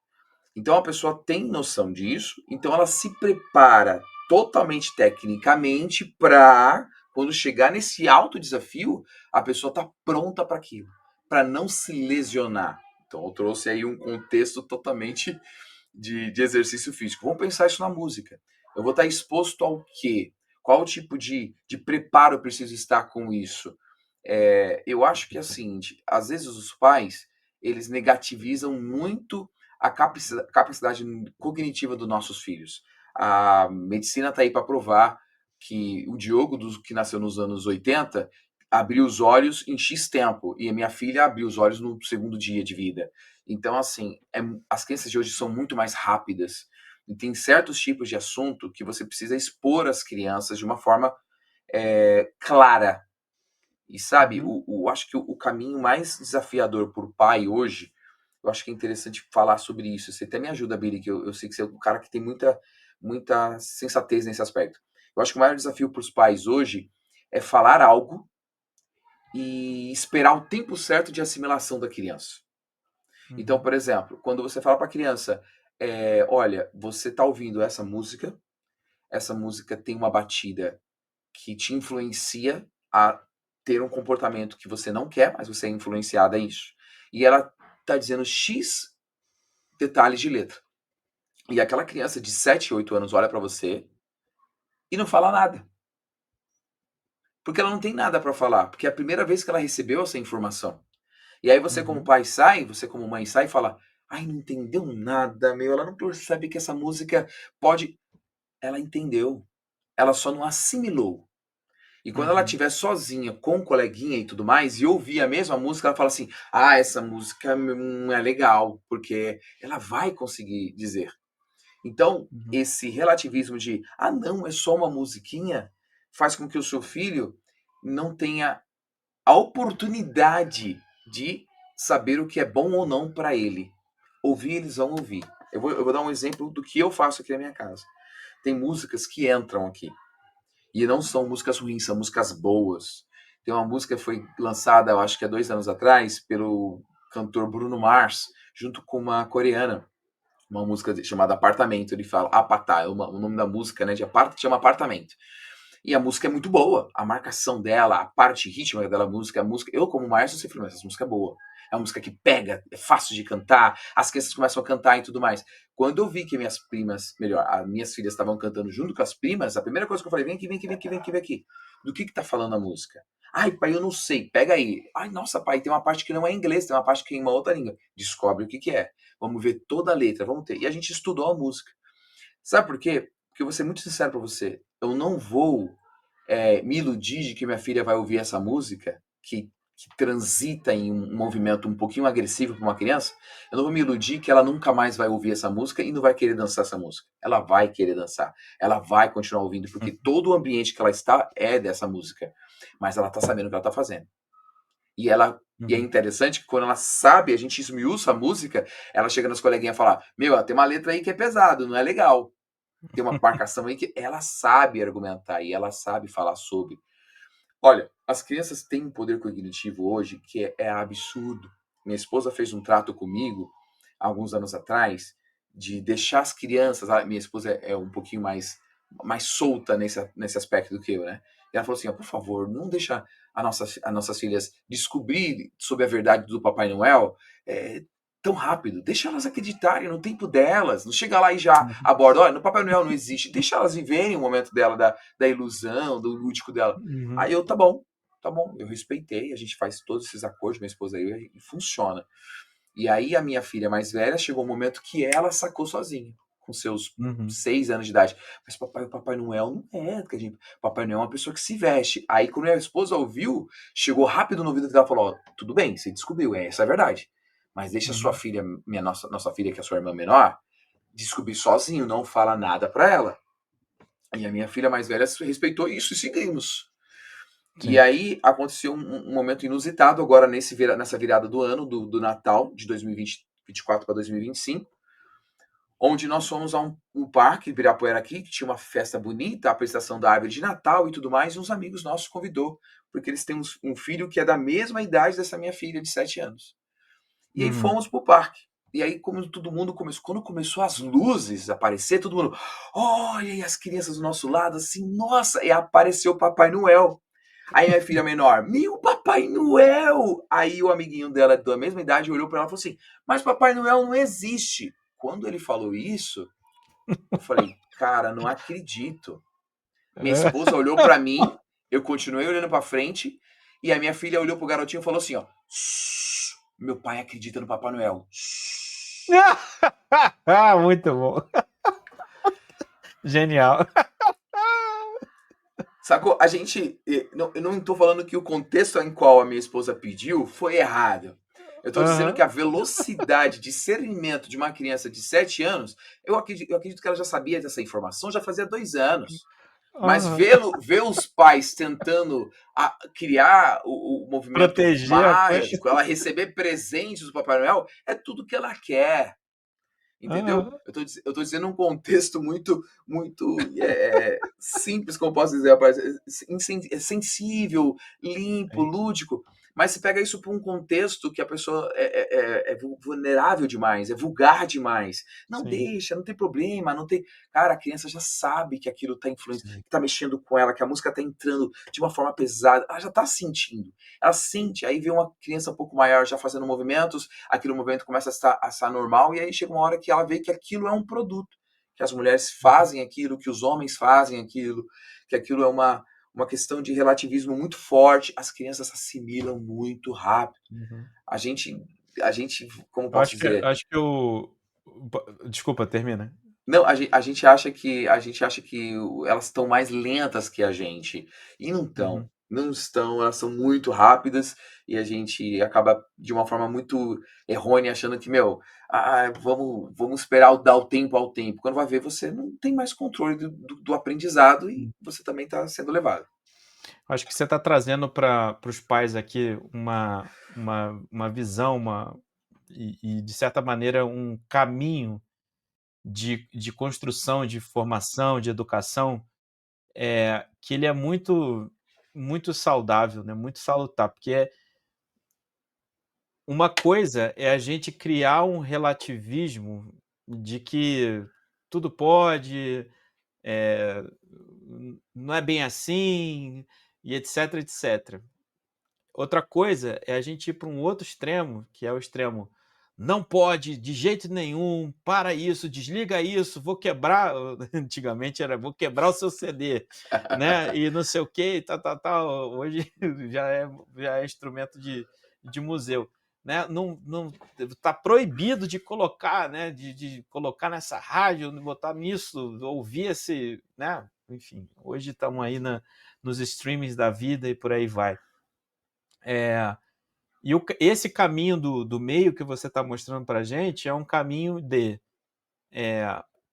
Então a pessoa tem noção disso, então ela se prepara totalmente tecnicamente para quando chegar nesse alto desafio, a pessoa está pronta para aquilo, para não se lesionar. Então eu trouxe aí um contexto totalmente de exercício físico. Vamos pensar isso na música. Eu vou estar exposto ao quê? Qual tipo de preparo eu preciso estar com isso? Eu acho que assim, às vezes os pais eles negativizam muito a capacidade cognitiva dos nossos filhos. A medicina está aí para provar que o Diogo, que nasceu nos anos 80, abriu os olhos em X tempo, e a minha filha abriu os olhos no segundo dia de vida. Então, assim, as crianças de hoje são muito mais rápidas. E tem certos tipos de assunto que você precisa expor às crianças de uma forma clara. E sabe, Uhum. acho que o caminho mais desafiador para o pai hoje, eu acho que é interessante falar sobre isso. Você até me ajuda, Billy, que eu sei que você é um cara que tem muita sensatez nesse aspecto. Eu acho que o maior desafio para os pais hoje é falar algo e esperar o tempo certo de assimilação da criança. Então, Uhum. por exemplo, quando você fala para a criança, olha, você está ouvindo essa música tem uma batida que te influencia a ter um comportamento que você não quer, mas você é influenciado a isso. E ela está dizendo X detalhes de letra. E aquela criança de 7, 8 anos olha para você e não fala nada. Porque ela não tem nada para falar, porque é a primeira vez que ela recebeu essa informação. E aí você como Uhum. pai sai, você como mãe sai e fala: "Ai, não entendeu nada, meu, ela não percebe que essa música pode". Ela entendeu, ela só não assimilou. E quando ela Uhum. estiver sozinha com o coleguinha e tudo mais, e ouvir a mesma música, ela fala assim: "Ah, essa música não é legal", porque ela vai conseguir dizer. Então, Uhum. esse relativismo de: "Ah, não, é só uma musiquinha", faz com que o seu filho não tenha a oportunidade de saber o que é bom ou não para ele. Ouvir, eles vão ouvir. Eu vou dar um exemplo do que eu faço aqui na minha casa. Tem músicas que entram aqui. E não são músicas ruins, são músicas boas. Tem uma música que foi lançada, eu acho que há 2 anos atrás, pelo cantor Bruno Mars, junto com uma coreana. Uma música chamada Apartamento. Ele fala Apatá, o nome da música, né? Chama Apartamento. E a música é muito boa. A marcação dela, a parte rítmica dela, a música. Eu, como maestro, sempre falei, essa música é boa. É uma música que pega, é fácil de cantar, as crianças começam a cantar e tudo mais. Quando eu vi que minhas primas, melhor, as minhas filhas estavam cantando junto com as primas, a primeira coisa que eu falei, vem aqui, vem aqui, vem aqui, vem aqui, vem aqui. Do que tá falando a música? Ai, pai, eu não sei. Pega aí. Ai, nossa, pai, tem uma parte que não é inglês, tem uma parte que é em uma outra língua. Descobre o que é. Vamos ver toda a letra, vamos ter. E a gente estudou a música. Sabe por quê? Porque eu vou ser muito sincero pra você. Eu não vou me iludir de que minha filha vai ouvir essa música, que transita em um movimento um pouquinho agressivo para uma criança. Eu não vou me iludir que ela nunca mais vai ouvir essa música e não vai querer dançar essa música. Ela vai querer dançar. Ela vai continuar ouvindo, porque todo o ambiente que ela está é dessa música. Mas ela está sabendo o que ela está fazendo. E é Uhum. interessante que quando ela sabe, a gente esmiuça a música, ela chega nas coleguinhas e fala: Meu, tem uma letra aí que é pesado, não é legal. Tem uma marcação aí que ela sabe argumentar e ela sabe falar sobre. Olha, as crianças têm um poder cognitivo hoje que é absurdo. Minha esposa fez um trato comigo há alguns anos atrás de deixar as crianças. Minha esposa é um pouquinho mais solta nesse aspecto do que eu, né? E ela falou assim: ó, por favor, não deixa as nossas filhas descobrir sobre a verdade do Papai Noel é, tão rápido. Deixa elas acreditarem no tempo delas. Não chega lá e já Uhum. aborda: olha, no Papai Noel não existe. Deixa elas viverem o momento dela, da ilusão, do lúdico dela. Uhum. Aí eu, tá bom, eu respeitei, a gente faz todos esses acordos, minha esposa e eu, e funciona. E aí a minha filha mais velha chegou um momento que ela sacou sozinha. Com com seus Uhum. 6 anos de idade. Mas o Papai Noel não é, que a gente, Papai Noel é uma pessoa que se veste. Aí quando minha esposa ouviu, chegou rápido no ouvido dela e falou: ó, tudo bem, você descobriu, essa é a verdade. Mas deixa a sua Uhum. filha, nossa filha, que é a sua irmã menor, descobrir sozinho, não fala nada pra ela. E a minha filha mais velha respeitou isso e seguimos. E Sim. aí aconteceu um momento inusitado agora nessa virada do ano, do Natal, de 2024 para 2025, onde nós fomos a um parque, Ibirapuera aqui, que tinha uma festa bonita, a apresentação da árvore de Natal e tudo mais, e uns amigos nossos convidou, porque eles têm um filho que é da mesma idade dessa minha filha, de 7 anos. E aí Uhum. fomos pro parque. E aí, como todo mundo começou, quando começou as luzes a aparecer, todo mundo, olha, e as crianças do nosso lado, assim, nossa, e apareceu o Papai Noel. Aí minha filha menor, meu Papai Noel! Aí o amiguinho dela, da mesma idade, olhou pra ela e falou assim, mas Papai Noel não existe. Quando ele falou isso, eu falei, cara, não acredito. Minha esposa olhou pra mim, eu continuei olhando pra frente, e a minha filha olhou pro garotinho e falou assim, ó, "Shh, meu pai acredita no Papai Noel. Shh." Muito bom. Genial. Sacou? A gente. Eu não tô falando que o contexto em qual a minha esposa pediu foi errado. Eu tô dizendo Aham. que a velocidade de discernimento de uma criança de 7 anos, eu acredito que ela já sabia dessa informação já fazia 2 anos. Mas Aham. ver os pais tentando criar o movimento Proteger a coisa. mágico, ela receber presentes do Papai Noel, é tudo que ela quer. Entendeu? Aham. Eu tô dizendo um contexto muito simples, como posso dizer, rapaz, sensível, limpo, Sim, lúdico. Mas se pega isso para um contexto que a pessoa é vulnerável demais, é vulgar demais. Não sim, deixa, não tem problema, não tem. Cara, a criança já sabe que aquilo tá influenciando, sim. que tá mexendo com ela, que a música tá entrando de uma forma pesada. Ela já tá sentindo. Ela sente, aí vê uma criança um pouco maior já fazendo movimentos, aquele movimento começa a estar normal, e aí chega uma hora que ela vê que aquilo é um produto, que as mulheres Uhum. fazem aquilo, que os homens fazem aquilo, que aquilo é uma questão de relativismo muito forte, as crianças assimilam muito rápido. Uhum. A gente, a gente, como Eu posso acho que dizer, acho que desculpa, termina. não, a gente acha que elas estão mais lentas que a gente, e não estão. Uhum. Não estão, elas são muito rápidas e a gente acaba de uma forma muito errônea achando que, meu, vamos esperar dar o tempo ao tempo. Quando vai ver, você não tem mais controle do aprendizado e Hum. você também está sendo levado. Acho que você está trazendo para os pais aqui uma visão, e, de certa maneira, um caminho de construção, de formação, de educação, que ele é muito saudável, né? Muito salutar, porque uma coisa é a gente criar um relativismo de que tudo pode, eh, não é bem assim, e etc, etc. Outra coisa é a gente ir para um outro extremo, que é o extremo: "Não pode de jeito nenhum, para isso, desliga isso, vou quebrar", antigamente era: "Vou quebrar o seu CD", né, e não sei o quê, e tal. Hoje já é instrumento de museu, né. Não tá proibido de colocar, né, de colocar nessa rádio, botar nisso, ouvir esse, né, enfim, hoje estamos aí nos streamings da vida e por aí vai. Eh e esse caminho do meio que você está mostrando para a gente é um caminho de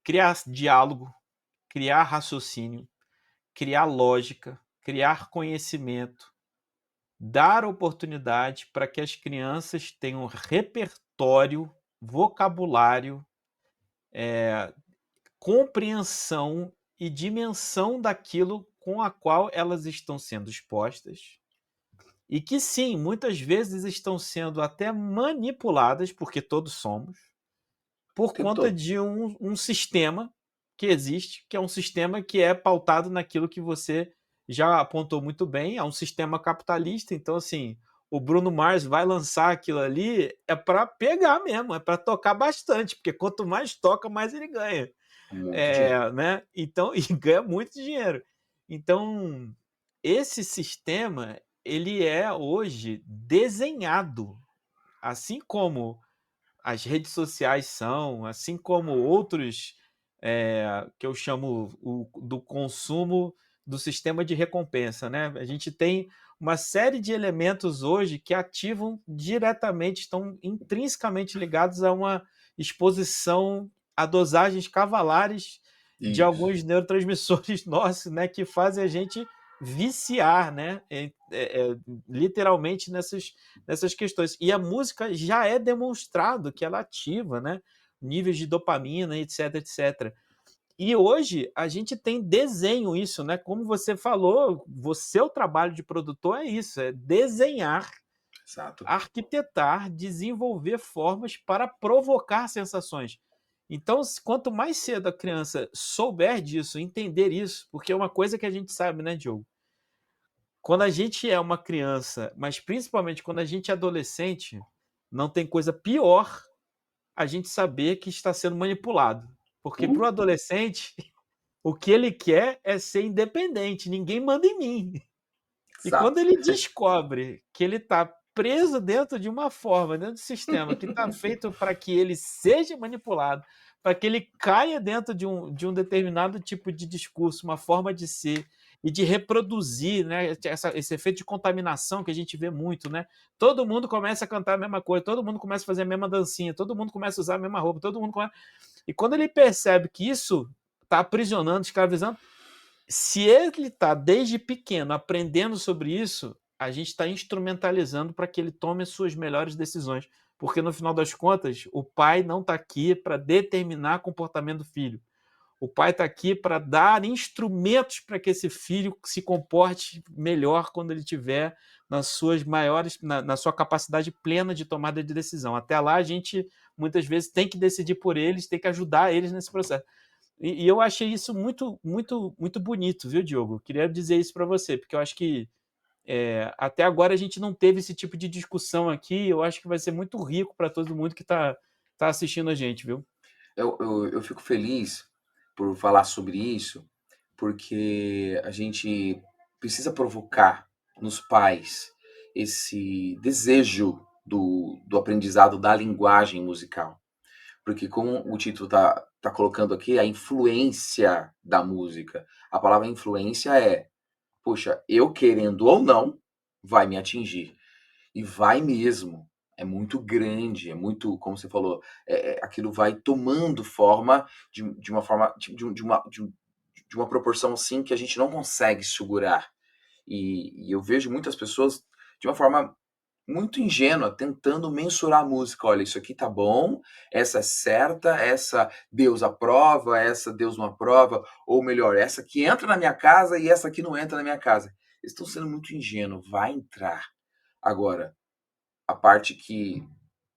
criar diálogo, criar raciocínio, criar lógica, criar conhecimento, dar oportunidade para que as crianças tenham repertório, vocabulário, compreensão e dimensão daquilo com a qual elas estão sendo expostas. E que sim, muitas vezes estão sendo até manipuladas, porque todos somos, O por tempo conta todo. de um sistema que existe, que é um sistema que é pautado naquilo que você já apontou muito bem, é um sistema capitalista. Então, assim, o Bruno Mars vai lançar aquilo ali, é para pegar mesmo, é para tocar bastante, porque quanto mais toca, mais ele ganha. Muito dinheiro. Né? Então, e ganha muito dinheiro. Então, esse sistema, ele é hoje desenhado, assim como as redes sociais são, assim como outros, que eu chamo do consumo do sistema de recompensa, né? A gente tem uma série de elementos hoje que ativam diretamente, estão intrinsecamente ligados a uma exposição a dosagens cavalares de Isso. alguns neurotransmissores nossos, né, que fazem a gente viciar, né, literalmente nessas questões. E a música já é demonstrado que ela ativa, né, níveis de dopamina, etc, etc. E hoje a gente tem desenho isso, né? Como você falou, o seu trabalho de produtor é isso, é desenhar, Exato. arquitetar, desenvolver formas para provocar sensações. Então, quanto mais cedo a criança souber disso, entender isso, porque é uma coisa que a gente sabe, né, Diogo? Quando a gente é uma criança, mas principalmente quando a gente é adolescente, não tem coisa pior a gente saber que está sendo manipulado. Porque para o adolescente, o que ele quer é ser independente, ninguém manda em mim. E quando Exato. ele descobre que ele está preso dentro de uma forma, dentro do sistema que está feito para que ele seja manipulado, para que ele caia dentro de um determinado tipo de discurso, uma forma de ser e de reproduzir, né, esse efeito de contaminação que a gente vê muito, né? Todo mundo começa a cantar a mesma coisa, todo mundo começa a fazer a mesma dancinha, todo mundo começa a usar a mesma roupa, todo mundo começa... E quando ele percebe que isso está aprisionando, escravizando, se ele está desde pequeno aprendendo sobre isso, a gente está instrumentalizando para que ele tome as suas melhores decisões. Porque no final das contas, o pai não está aqui para determinar o comportamento do filho. O pai está aqui para dar instrumentos para que esse filho se comporte melhor quando ele tiver nas suas maiores, na sua capacidade plena de tomada de decisão. Até lá, a gente muitas vezes tem que decidir por eles, tem que ajudar eles nesse processo. E eu achei isso muito, muito, muito bonito, viu, Diogo? Queria dizer isso para você, porque eu acho que até agora a gente não teve esse tipo de discussão aqui. Eu acho que vai ser muito rico para todo mundo que tá assistindo a gente, viu? Eu fico feliz por falar sobre isso, porque a gente precisa provocar nos pais esse desejo do aprendizado da linguagem musical. Porque como o título tá colocando aqui, a influência da música. A palavra influência é, poxa, eu querendo ou não, vai me atingir. E vai mesmo. É muito grande, é muito, como você falou, aquilo vai tomando forma de uma forma, de uma proporção assim que a gente não consegue segurar. E eu vejo muitas pessoas de uma forma muito ingênua tentando mensurar a música. Olha, isso aqui tá bom, essa é certa, essa Deus aprova, essa Deus não aprova, ou melhor, essa aqui entra na minha casa e essa aqui não entra na minha casa. Eles estão sendo muito ingênuos, vai entrar. Agora, a parte que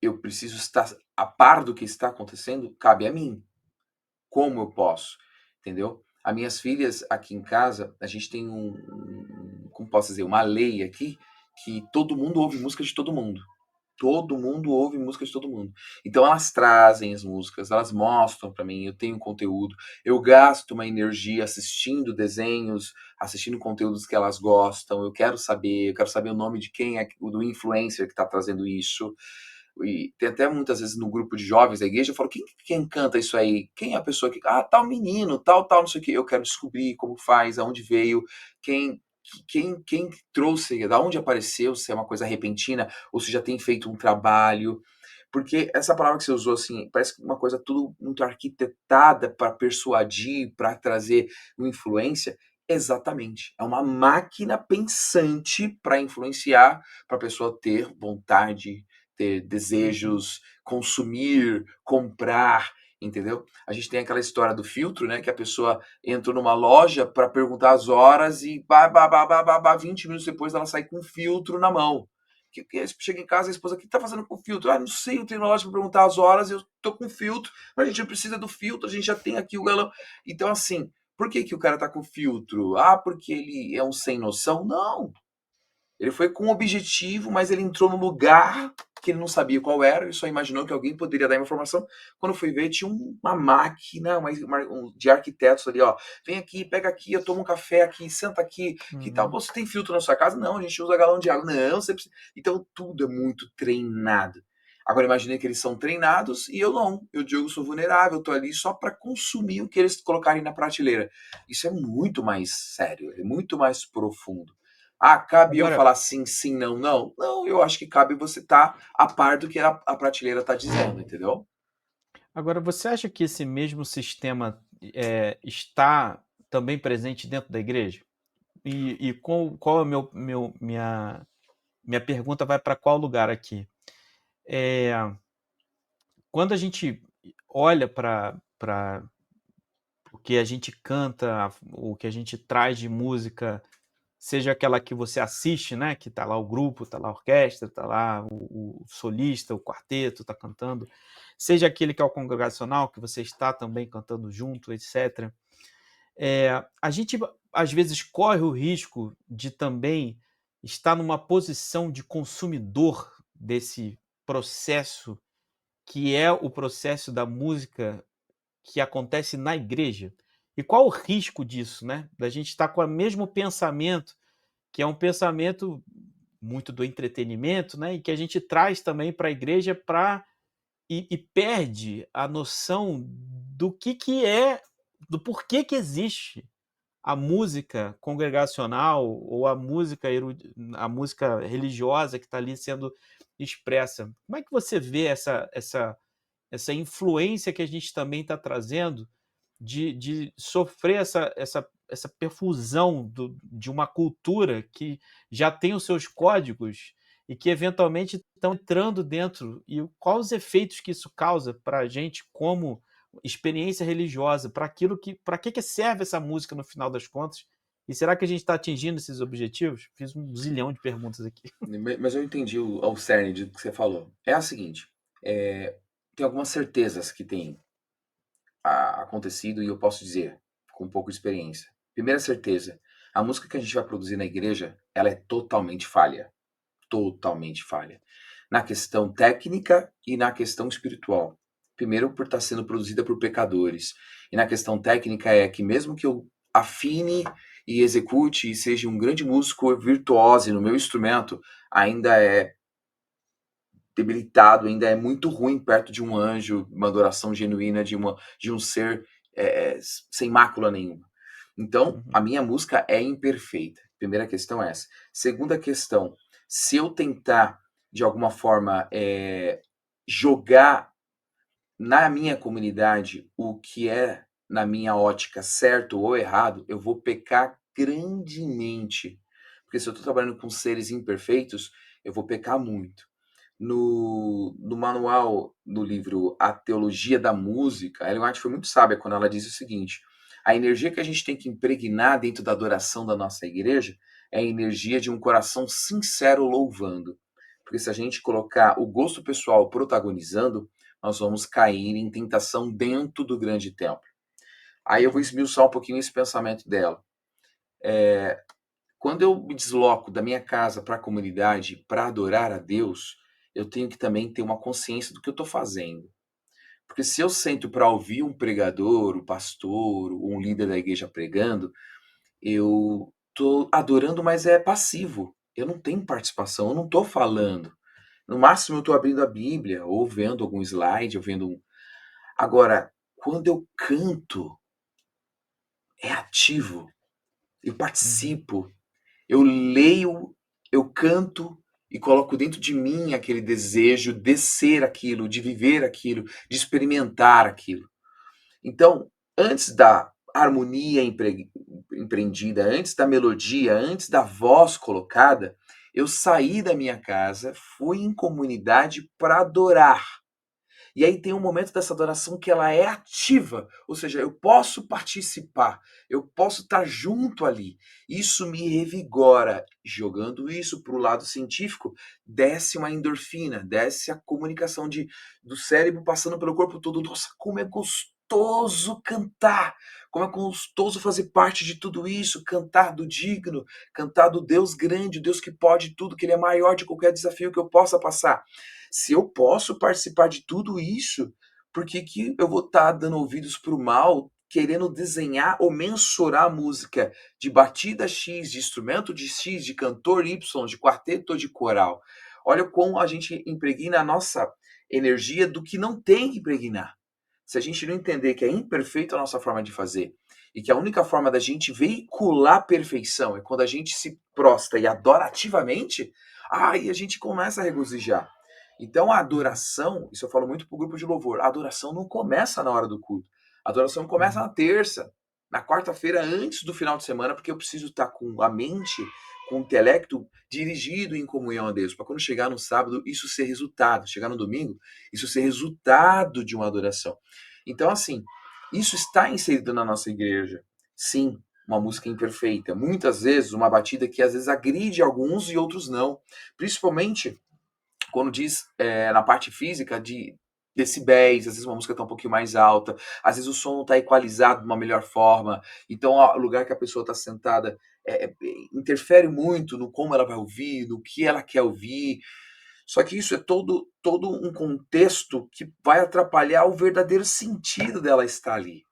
eu preciso estar a par do que está acontecendo, cabe a mim. Como eu posso? Entendeu? As minhas filhas aqui em casa, a gente tem como posso dizer, uma lei aqui, que todo mundo ouve música de todo mundo. Todo mundo ouve música de todo mundo. Então elas trazem as músicas, elas mostram para mim, eu tenho conteúdo, eu gasto uma energia assistindo desenhos, assistindo conteúdos que elas gostam, eu quero saber o nome de quem é do influencer que está trazendo isso. E tem até muitas vezes no grupo de jovens da igreja, eu falo, quem canta isso aí? Quem é a pessoa que... Ah, tal menino, tal, não sei o quê. Eu quero descobrir como faz, aonde veio, quem trouxe, da onde apareceu, se é uma coisa repentina, ou se já tem feito um trabalho. Porque essa palavra que você usou, assim, parece uma coisa tudo muito arquitetada para persuadir, para trazer uma influência. Exatamente. É uma máquina pensante para influenciar, para a pessoa ter vontade, ter desejos, consumir, comprar, entendeu? A gente tem aquela história do filtro, né? Que a pessoa entrou numa loja para perguntar as horas e 20 minutos depois ela sai com um filtro na mão. Que chega em casa, a esposa, o que tá fazendo com o filtro? Ah, não sei, eu tenho na loja para perguntar as horas, eu tô com filtro, mas a gente não precisa do filtro, a gente já tem aqui o galão. Então, assim, por que o cara tá com filtro? Ah, porque ele é um sem noção? Não. Ele foi com um objetivo, mas ele entrou no lugar que ele não sabia qual era, ele só imaginou que alguém poderia dar uma informação. Quando foi ver, tinha uma máquina de arquitetos ali, ó. Vem aqui, pega aqui, eu tomo um café aqui, senta aqui. Que tal? Você tem filtro na sua casa? Não, a gente usa galão de água. Não, você precisa. Então tudo é muito treinado. Agora imaginei que eles são treinados e eu não. Eu sou vulnerável, eu tô ali só para consumir o que eles colocarem na prateleira. Isso é muito mais sério, é muito mais profundo. Ah, cabe eu Agora, falar sim, sim, não, não? Não, eu acho que cabe você estar a par do que a prateleira está dizendo, entendeu? agora, você acha que esse mesmo sistema está também presente dentro da igreja? E qual é o minha pergunta vai para qual lugar aqui? É, quando a gente olha para o que a gente canta, o que a gente traz de música, seja aquela que você assiste, né? Que tá lá o grupo, tá lá a orquestra, tá lá o solista, o quarteto tá cantando, seja aquele que é o congregacional, que você está também cantando junto, etc. A gente às vezes corre o risco de também estar numa posição de consumidor desse processo que é o processo da música que acontece na igreja. E qual o risco disso, né? Da gente estar com o mesmo pensamento, que é um pensamento muito do entretenimento, né? E que a gente traz também para a igreja e perde a noção do que é, do porquê que existe a música congregacional ou a música religiosa que está ali sendo expressa. Como é que você vê essa influência que a gente também está trazendo de sofrer essa perfusão de uma cultura que já tem os seus códigos e que eventualmente estão entrando dentro? E quais os efeitos que isso causa para a gente como experiência religiosa, para que serve essa música no final das contas? E será que a gente está atingindo esses objetivos? Fiz um zilhão de perguntas aqui. Mas eu entendi o cerne do que você falou. É a seguinte, tem algumas certezas que têm acontecido e eu posso dizer com um pouco de experiência. Primeira certeza, a música que a gente vai produzir na igreja, ela é totalmente falha, na questão técnica e na questão espiritual. Primeiro, por estar sendo produzida por pecadores, e na questão técnica é que mesmo que eu afine e execute e seja um grande músico virtuose no meu instrumento, ainda é debilitado, ainda é muito ruim perto de um anjo, uma adoração genuína de um ser sem mácula nenhuma. Então, a Uhum. minha música é imperfeita. Primeira questão é essa. Segunda questão, se eu tentar, de alguma forma, jogar na minha comunidade o que é, na minha ótica, certo ou errado, eu vou pecar grandemente. Porque se eu estou trabalhando com seres imperfeitos, eu vou pecar muito. No manual, no livro A Teologia da Música, a Ellen White foi muito sábia quando ela diz o seguinte: a energia que a gente tem que impregnar dentro da adoração da nossa igreja é a energia de um coração sincero louvando. Porque se a gente colocar o gosto pessoal protagonizando, nós vamos cair em tentação dentro do grande templo. Aí eu vou esmiuçar um pouquinho esse pensamento dela. Quando eu me desloco da minha casa para a comunidade para adorar a Deus, eu tenho que também ter uma consciência do que eu estou fazendo. Porque se eu sento para ouvir um pregador, um pastor, um líder da igreja pregando, eu estou adorando, mas é passivo. Eu não tenho participação, eu não estou falando. No máximo eu estou abrindo a Bíblia, ou vendo algum slide, ou vendo um. Agora, quando eu canto, é ativo. Eu Uhum. participo. Eu leio, eu canto e coloco dentro de mim aquele desejo de ser aquilo, de viver aquilo, de experimentar aquilo. Então, antes da harmonia empreendida, antes da melodia, antes da voz colocada, eu saí da minha casa, fui em comunidade para adorar. E aí tem um momento dessa adoração que ela é ativa, ou seja, eu posso participar, eu posso estar junto ali. Isso me revigora. Jogando isso para o lado científico, desce uma endorfina, desce a comunicação do cérebro passando pelo corpo todo. Nossa, como é gostoso cantar! Como é gostoso fazer parte de tudo isso, cantar do digno, cantar do Deus grande, o Deus que pode tudo, que Ele é maior de qualquer desafio que eu possa passar. Se eu posso participar de tudo isso, por que eu vou estar dando ouvidos para o mal, querendo desenhar ou mensurar a música de batida X, de instrumento de X, de cantor Y, de quarteto ou de coral? Olha como a gente impregna a nossa energia do que não tem que impregnar. Se a gente não entender que é imperfeito a nossa forma de fazer e que a única forma da gente veicular perfeição é quando a gente se prostra e adora ativamente, aí a gente começa a regozijar. Então a adoração, isso eu falo muito pro grupo de louvor, a adoração não começa na hora do culto. A adoração começa na terça, na quarta-feira, antes do final de semana, porque eu preciso estar com a mente, com o intelecto dirigido em comunhão a Deus, para quando chegar no sábado, isso ser resultado, chegar no domingo, isso ser resultado de uma adoração. Então, assim, isso está inserido na nossa igreja. Sim, uma música imperfeita. Muitas vezes, uma batida que às vezes agride alguns e outros não. Principalmente quando diz na parte física de decibéis, às vezes uma música está um pouquinho mais alta, às vezes o som não está equalizado de uma melhor forma, então o lugar que a pessoa está sentada interfere muito no como ela vai ouvir, no que ela quer ouvir. Só que isso é todo um contexto que vai atrapalhar o verdadeiro sentido dela estar ali.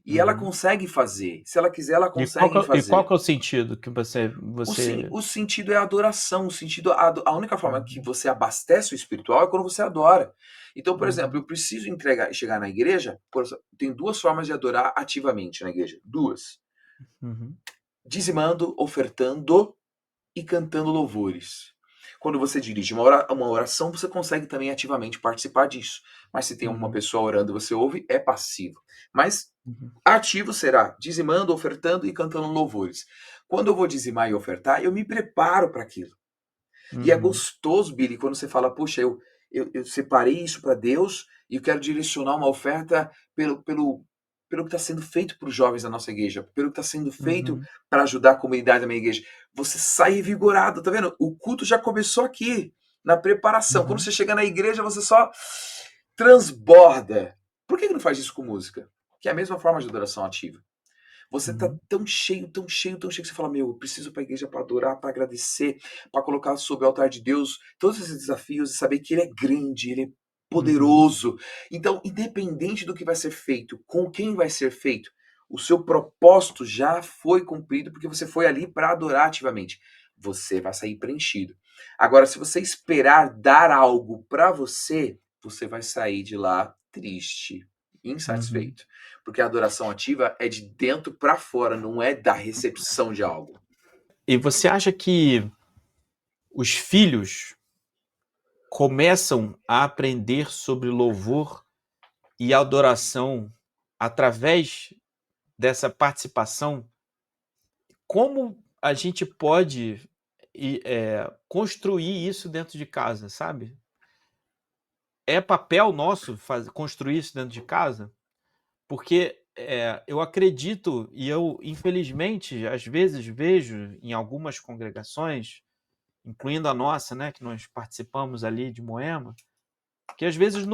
E ela consegue fazer. Se ela quiser, ela consegue E qual fazer. que é o sentido que você... O sentido é a adoração. O sentido, a única forma que você abastece o espiritual é quando você adora. Então, por exemplo, eu preciso chegar na igreja. Tem duas formas de adorar ativamente na igreja. Duas: dizimando, ofertando e cantando louvores. Quando você dirige uma oração, você consegue também ativamente participar disso. Mas se tem uma pessoa orando e você ouve, é passivo. Mas ativo será dizimando, ofertando e cantando louvores. Quando eu vou dizimar e ofertar, eu me preparo para aquilo. E é gostoso, Billy, quando você fala, puxa, eu separei isso para Deus e eu quero direcionar uma oferta pelo que está sendo feito para os jovens da nossa igreja, pelo que está sendo feito para ajudar a comunidade da minha igreja. Você sai revigorado, tá vendo? O culto já começou aqui, na preparação. Quando você chega na igreja, você só transborda. Por que não faz isso com música? Que é a mesma forma de adoração ativa. Você tá tão cheio, tão cheio, tão cheio que você fala, meu, eu preciso para a igreja para adorar, para agradecer, para colocar sob o altar de Deus todos esses desafios e saber que Ele é grande, Ele é poderoso. Então, independente do que vai ser feito, com quem vai ser feito, o seu propósito já foi cumprido porque você foi ali para adorar ativamente. Você vai sair preenchido. Agora, se você esperar dar algo para você, você vai sair de lá triste, insatisfeito. Porque a adoração ativa é de dentro para fora, não é da recepção de algo. E você acha que os filhos começam a aprender sobre louvor e adoração através dessa participação? Como a gente pode construir isso dentro de casa, sabe? É papel nosso construir isso dentro de casa? Porque eu acredito, e eu, infelizmente, às vezes vejo em algumas congregações, incluindo a nossa, né, que nós participamos ali de Moema, que às vezes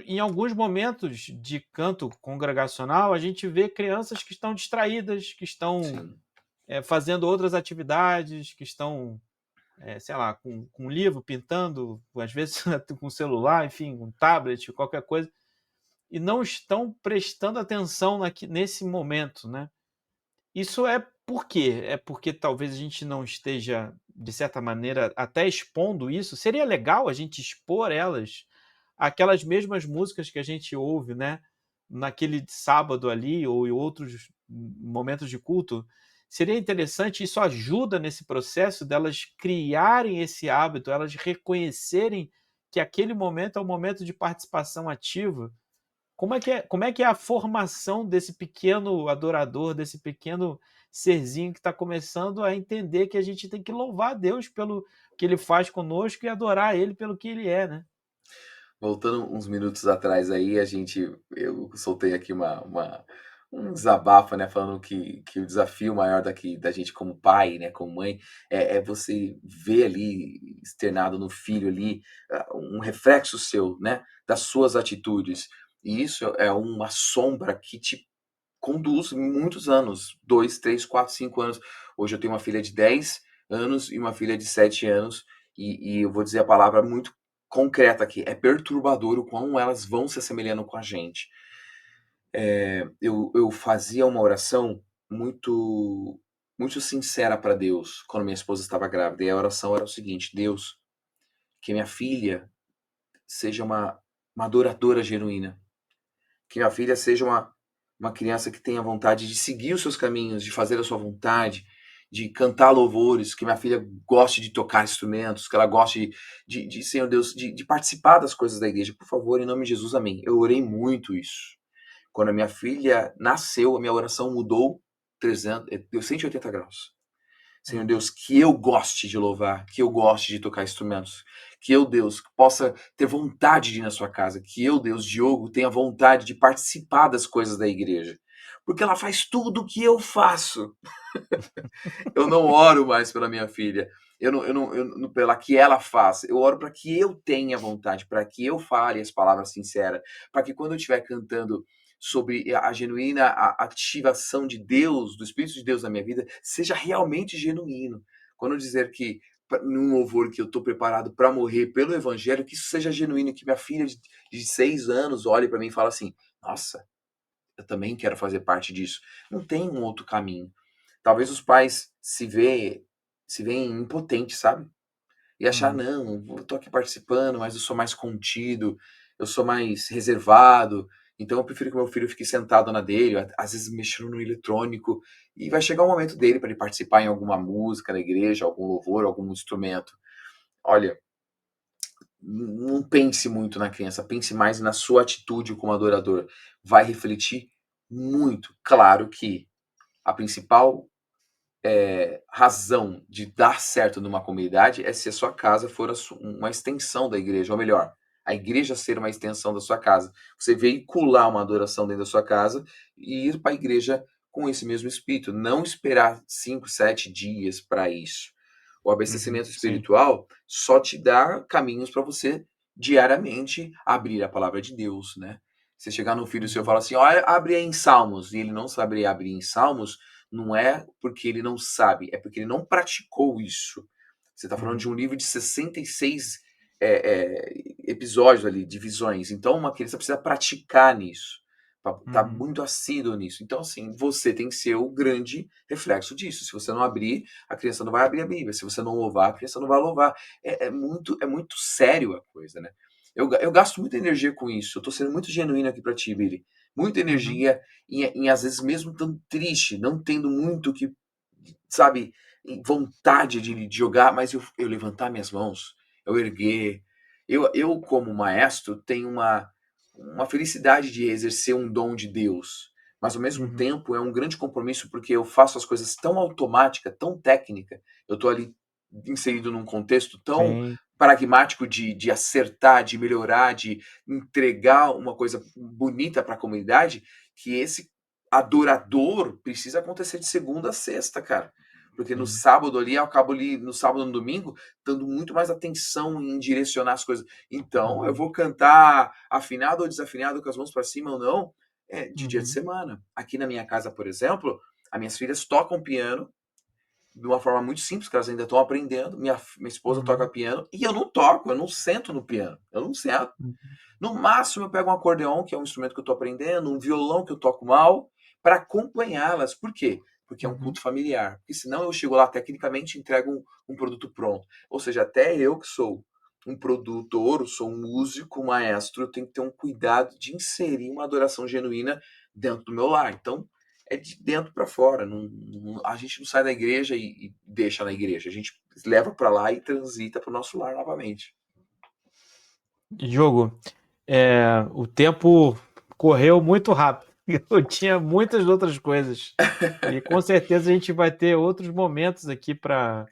em alguns momentos de canto congregacional a gente vê crianças que estão distraídas, que estão fazendo outras atividades, que estão, sei lá, com um livro, pintando, às vezes com celular, enfim, com tablet, qualquer coisa, e não estão prestando atenção nesse momento, né? Isso é por quê? É porque talvez a gente não esteja, de certa maneira, até expondo isso. Seria legal a gente expor elas, aquelas mesmas músicas que a gente ouve, né, naquele sábado ali ou em outros momentos de culto. Seria interessante, isso ajuda nesse processo delas criarem esse hábito, elas reconhecerem que aquele momento é um momento de participação ativa. Como é que é a formação desse pequeno adorador, desse pequeno serzinho que está começando a entender que a gente tem que louvar a Deus pelo que Ele faz conosco e adorar Ele pelo que Ele é, né? Voltando uns minutos atrás aí, eu soltei aqui um desabafo, né, falando que o desafio maior da gente como pai, né, como mãe, é você ver ali, externado no filho ali, um reflexo seu, né, das suas atitudes. E isso é uma sombra que te conduz muitos anos, 2, 3, 4, 5 anos. Hoje eu tenho uma filha de 10 anos e uma filha de 7 anos, e eu vou dizer a palavra muito concreta aqui, é perturbador o quão elas vão se assemelhando com a gente. Eu fazia uma oração muito muito sincera para Deus quando minha esposa estava grávida, e a oração era o seguinte: Deus, que minha filha seja uma uma adoradora genuína. Que minha filha seja uma criança que tenha vontade de seguir os seus caminhos, de fazer a sua vontade, de cantar louvores, que minha filha goste de tocar instrumentos, que ela goste Senhor Deus, de participar das coisas da igreja. Por favor, em nome de Jesus, amém. Eu orei muito isso. Quando a minha filha nasceu, a minha oração mudou 180 graus. Senhor Deus, que eu goste de louvar, que eu goste de tocar instrumentos, que eu, Deus, possa ter vontade de ir na sua casa, que eu, Deus, Diogo, tenha vontade de participar das coisas da igreja, porque ela faz tudo o que eu faço. Eu não oro mais pela minha filha, pela que ela faça, eu oro para que eu tenha vontade, para que eu fale as palavras sinceras, para que quando eu estiver cantando sobre a genuína ativação de Deus, do Espírito de Deus na minha vida, seja realmente genuíno. Quando eu dizer que num louvor que eu estou preparado para morrer pelo Evangelho, que isso seja genuíno, que minha filha de 6 anos olhe para mim e fale assim: nossa, eu também quero fazer parte disso. Não tem um outro caminho. Talvez os pais se veem impotentes, sabe? E achar, não, eu tô aqui participando, mas eu sou mais contido, eu sou mais reservado, então eu prefiro que meu filho fique sentado na dele, às vezes mexendo no eletrônico, e vai chegar o momento dele para ele participar em alguma música na igreja, algum louvor, algum instrumento. Olha, não pense muito na criança, pense mais na sua atitude como adorador. Vai refletir muito. Claro que a principal razão de dar certo numa comunidade é se a sua casa for uma extensão da igreja, ou melhor, a igreja ser uma extensão da sua casa. Você veicular uma adoração dentro da sua casa e ir para a igreja com esse mesmo espírito. Não esperar 5, 7 dias para isso. O abastecimento Sim. espiritual só te dá caminhos para você diariamente abrir a palavra de Deus, né? Você chegar no filho seu e falar assim, olha, abre aí em Salmos, e ele não sabe abrir em Salmos, não é porque ele não sabe, é porque ele não praticou isso. Você está falando de um livro de 66 episódios ali, divisões. Então, uma criança precisa praticar nisso. Tá muito assíduo nisso. Então, assim, você tem que ser o grande reflexo disso. Se você não abrir, a criança não vai abrir a Bíblia. Se você não louvar, a criança não vai louvar. É muito sério a coisa, né? Eu gasto muita energia com isso. Eu tô sendo muito genuíno aqui para ti, Billy. Muita energia em às vezes mesmo tão triste, não tendo muito que, sabe, vontade de jogar, mas eu levantar minhas mãos, eu erguer. Eu como maestro, tenho uma felicidade de exercer um dom de Deus, mas ao mesmo tempo é um grande compromisso porque eu faço as coisas tão automática, tão técnica, eu tô ali inserido num contexto tão Sim. pragmático de acertar, de melhorar, de entregar uma coisa bonita para a comunidade, que esse adorador precisa acontecer de segunda a sexta, cara. Porque no sábado ali, eu acabo ali, no sábado e no domingo, dando muito mais atenção em direcionar as coisas. Então, eu vou cantar afinado ou desafinado, com as mãos para cima ou não, de dia de semana. Aqui na minha casa, por exemplo, as minhas filhas tocam piano de uma forma muito simples, que elas ainda estão aprendendo. Minha esposa toca piano e eu não toco, eu não sento no piano, eu não sento. No máximo, eu pego um acordeon, que é um instrumento que eu estou aprendendo, um violão que eu toco mal, para acompanhá-las. Por quê? Porque é um culto familiar. Porque senão eu chego lá tecnicamente e entrego um produto pronto. Ou seja, até eu que sou um produtor, sou um músico, um maestro, eu tenho que ter um cuidado de inserir uma adoração genuína dentro do meu lar. Então, é de dentro para fora. A gente não sai da igreja e deixa na igreja. A gente leva para lá e transita para o nosso lar novamente. Diogo, o tempo correu muito rápido. Eu tinha muitas outras coisas. E com certeza a gente vai ter outros momentos aqui para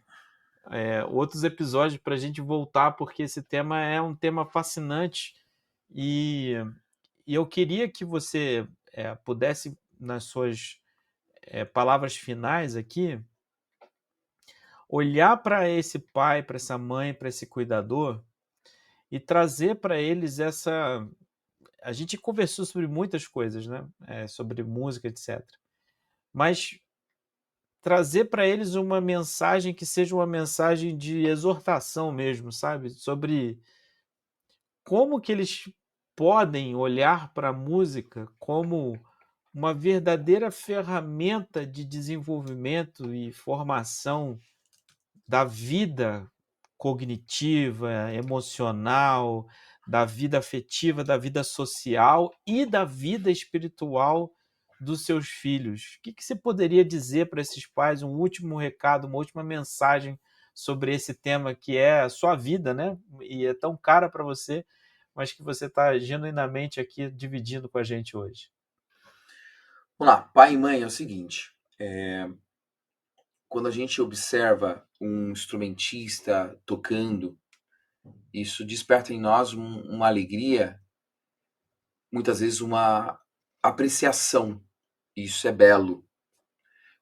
outros episódios para a gente voltar, porque esse tema é um tema fascinante. E eu queria que você pudesse, nas suas palavras finais aqui, olhar para esse pai, para essa mãe, para esse cuidador e trazer para eles essa. A gente conversou sobre muitas coisas, né? Sobre música, etc. Mas trazer para eles uma mensagem que seja uma mensagem de exortação mesmo, sabe? Sobre como que eles podem olhar para a música como uma verdadeira ferramenta de desenvolvimento e formação da vida cognitiva, emocional, da vida afetiva, da vida social e da vida espiritual dos seus filhos. O que você poderia dizer para esses pais, um último recado, uma última mensagem sobre esse tema que é a sua vida, né? E é tão cara para você, mas que você está genuinamente aqui dividindo com a gente hoje. Vamos lá, pai e mãe é o seguinte, quando a gente observa um instrumentista tocando, isso desperta em nós uma alegria, muitas vezes uma apreciação. Isso é belo.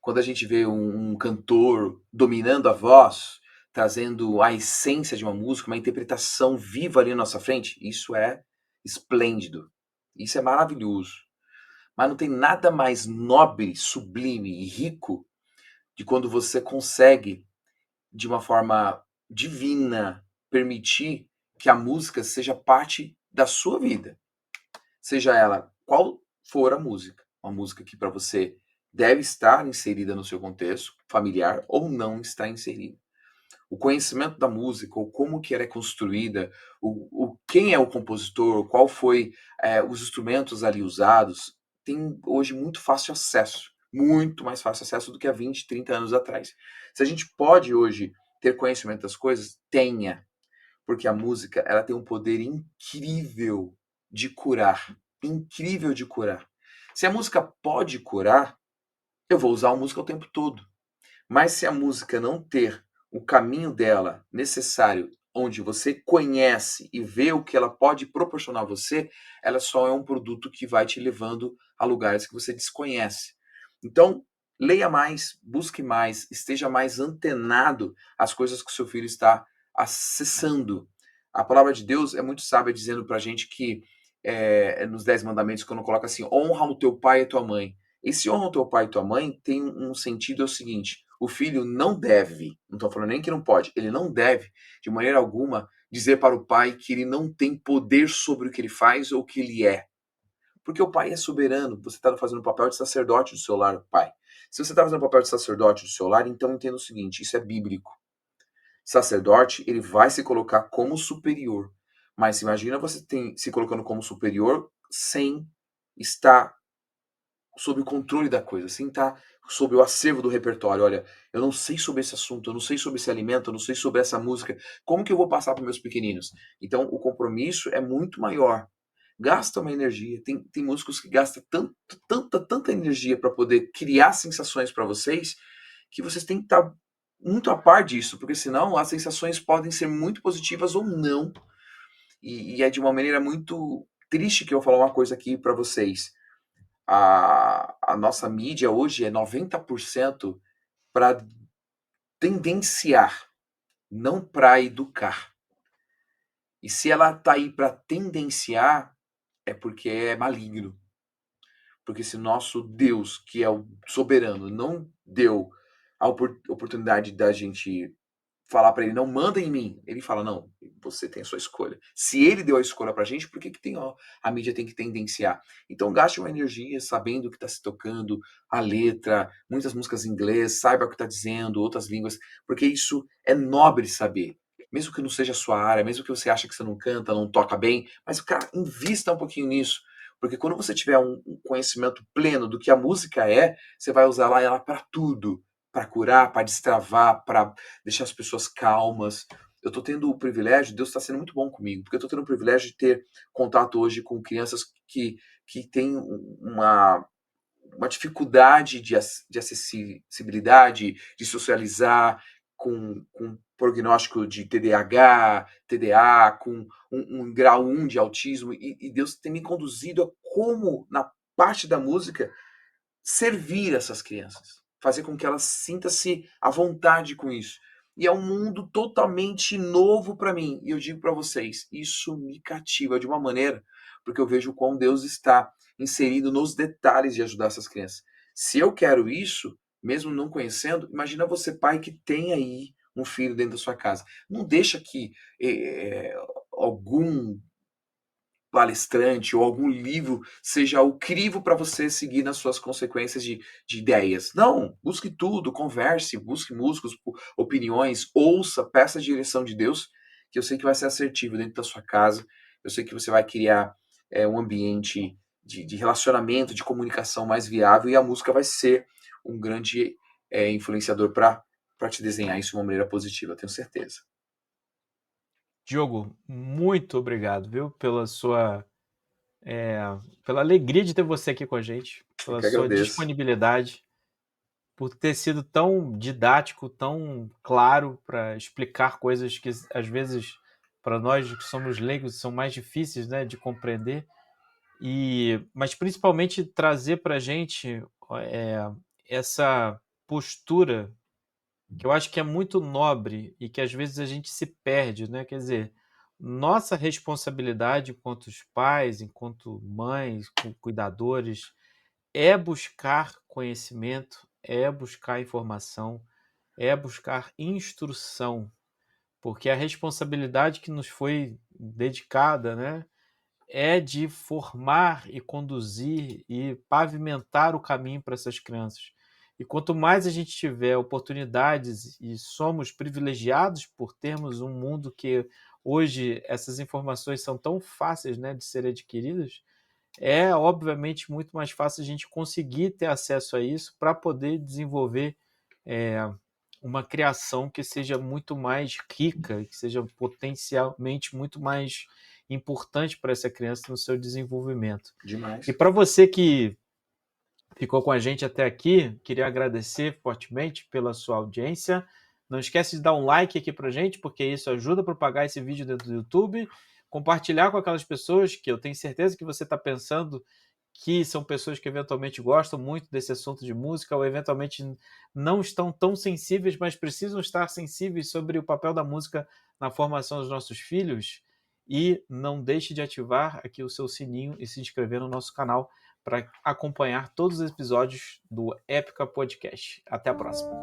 Quando a gente vê um cantor dominando a voz, trazendo a essência de uma música, uma interpretação viva ali na nossa frente, isso é esplêndido. Isso é maravilhoso. Mas não tem nada mais nobre, sublime e rico de quando você consegue, de uma forma divina, permitir que a música seja parte da sua vida. Seja ela qual for a música. Uma música que para você deve estar inserida no seu contexto familiar ou não está inserida. O conhecimento da música, ou como que ela é construída, quem é o compositor, qual foi os instrumentos ali usados, tem hoje muito fácil acesso. Muito mais fácil acesso do que há 20, 30 anos atrás. Se a gente pode hoje ter conhecimento das coisas, tenha. Porque a música, ela tem um poder incrível de curar. Incrível de curar. Se a música pode curar, eu vou usar a música o tempo todo. Mas se a música não ter o caminho dela necessário, onde você conhece e vê o que ela pode proporcionar a você, ela só é um produto que vai te levando a lugares que você desconhece. Então, leia mais, busque mais, esteja mais antenado às coisas que o seu filho está acessando. A palavra de Deus é muito sábia, dizendo para a gente que, nos 10 mandamentos, quando coloca assim, honra o teu pai e a tua mãe. Esse honra o teu pai e tua mãe tem um sentido, é o seguinte: o filho não deve, não estou falando nem que não pode, ele não deve, de maneira alguma, dizer para o pai que ele não tem poder sobre o que ele faz ou o que ele é. Porque o pai é soberano, você está fazendo o papel de sacerdote do seu lar, pai. Se você está fazendo o papel de sacerdote do seu lar, então entenda o seguinte, isso é bíblico. Sacerdote, ele vai se colocar como superior. Mas imagina você se colocando como superior sem estar sob o controle da coisa, sem estar sob o acervo do repertório. Olha, eu não sei sobre esse assunto, eu não sei sobre esse alimento, eu não sei sobre essa música. Como que eu vou passar para meus pequeninos? Então, o compromisso é muito maior. Gasta uma energia. Tem músicos que gastam tanta energia para poder criar sensações para vocês, que vocês têm que estar muito a par disso, porque senão as sensações podem ser muito positivas ou não. E é de uma maneira muito triste que eu vou falar uma coisa aqui para vocês. A nossa mídia hoje é 90% para tendenciar, não para educar. E se ela está aí para tendenciar, é porque é maligno. Porque se nosso Deus, que é o soberano, não deu a oportunidade da gente falar para ele, não manda em mim, ele fala, não, você tem a sua escolha. Se ele deu a escolha pra gente, por que a mídia tem que tendenciar? Então gaste uma energia sabendo o que está se tocando, a letra, muitas músicas em inglês, saiba o que está dizendo, outras línguas, porque isso é nobre saber. Mesmo que não seja a sua área, mesmo que você ache que você não canta, não toca bem, mas, cara, invista um pouquinho nisso. Porque quando você tiver um conhecimento pleno do que a música é, você vai usar ela para tudo. Para curar, para destravar, para deixar as pessoas calmas. Eu estou tendo o privilégio, Deus está sendo muito bom comigo, porque eu estou tendo o privilégio de ter contato hoje com crianças que têm uma dificuldade de acessibilidade, de socializar, com prognóstico de TDAH, TDA, com um grau 1 de autismo, e Deus tem me conduzido a como, na parte da música, servir essas crianças, fazer com que elas sintam-se à vontade com isso. E é um mundo totalmente novo para mim. E eu digo para vocês, isso me cativa de uma maneira, porque eu vejo o quão Deus está inserido nos detalhes de ajudar essas crianças. Se eu quero isso, mesmo não conhecendo, imagina você, pai, que tem aí um filho dentro da sua casa. Não deixa que algum palestrante ou algum livro seja o crivo para você seguir nas suas consequências de ideias. Não, busque tudo, converse, busque músicos, opiniões, ouça, peça a direção de Deus, que eu sei que vai ser assertivo dentro da sua casa eu sei que você vai criar um ambiente de relacionamento, de comunicação mais viável, e a música vai ser um grande influenciador para te desenhar isso de uma maneira positiva, eu tenho certeza. Diogo, muito obrigado, viu, pela alegria de ter você aqui com a gente, Eu pela que sua agradeço. disponibilidade, por ter sido tão didático, tão claro para explicar coisas que às vezes para nós que somos leigos são mais difíceis, né, de compreender. Mas principalmente trazer para a gente essa postura que eu acho que é muito nobre e que às vezes a gente se perde, né? Quer dizer, nossa responsabilidade enquanto pais, enquanto mães, cuidadores, é buscar conhecimento, é buscar informação, é buscar instrução, porque a responsabilidade que nos foi dedicada, né, é de formar e conduzir e pavimentar o caminho para essas crianças. E quanto mais a gente tiver oportunidades e somos privilegiados por termos um mundo que hoje essas informações são tão fáceis, né, de serem adquiridas, é obviamente muito mais fácil a gente conseguir ter acesso a isso para poder desenvolver uma criação que seja muito mais rica, que seja potencialmente muito mais importante para essa criança no seu desenvolvimento. Demais. E para você que ficou com a gente até aqui, queria agradecer fortemente pela sua audiência. Não esquece de dar um like aqui para a gente, porque isso ajuda a propagar esse vídeo dentro do YouTube. Compartilhar com aquelas pessoas que eu tenho certeza que você está pensando que são pessoas que eventualmente gostam muito desse assunto de música ou eventualmente não estão tão sensíveis, mas precisam estar sensíveis sobre o papel da música na formação dos nossos filhos. E não deixe de ativar aqui o seu sininho e se inscrever no nosso canal para acompanhar todos os episódios do Épica Podcast. Até a próxima.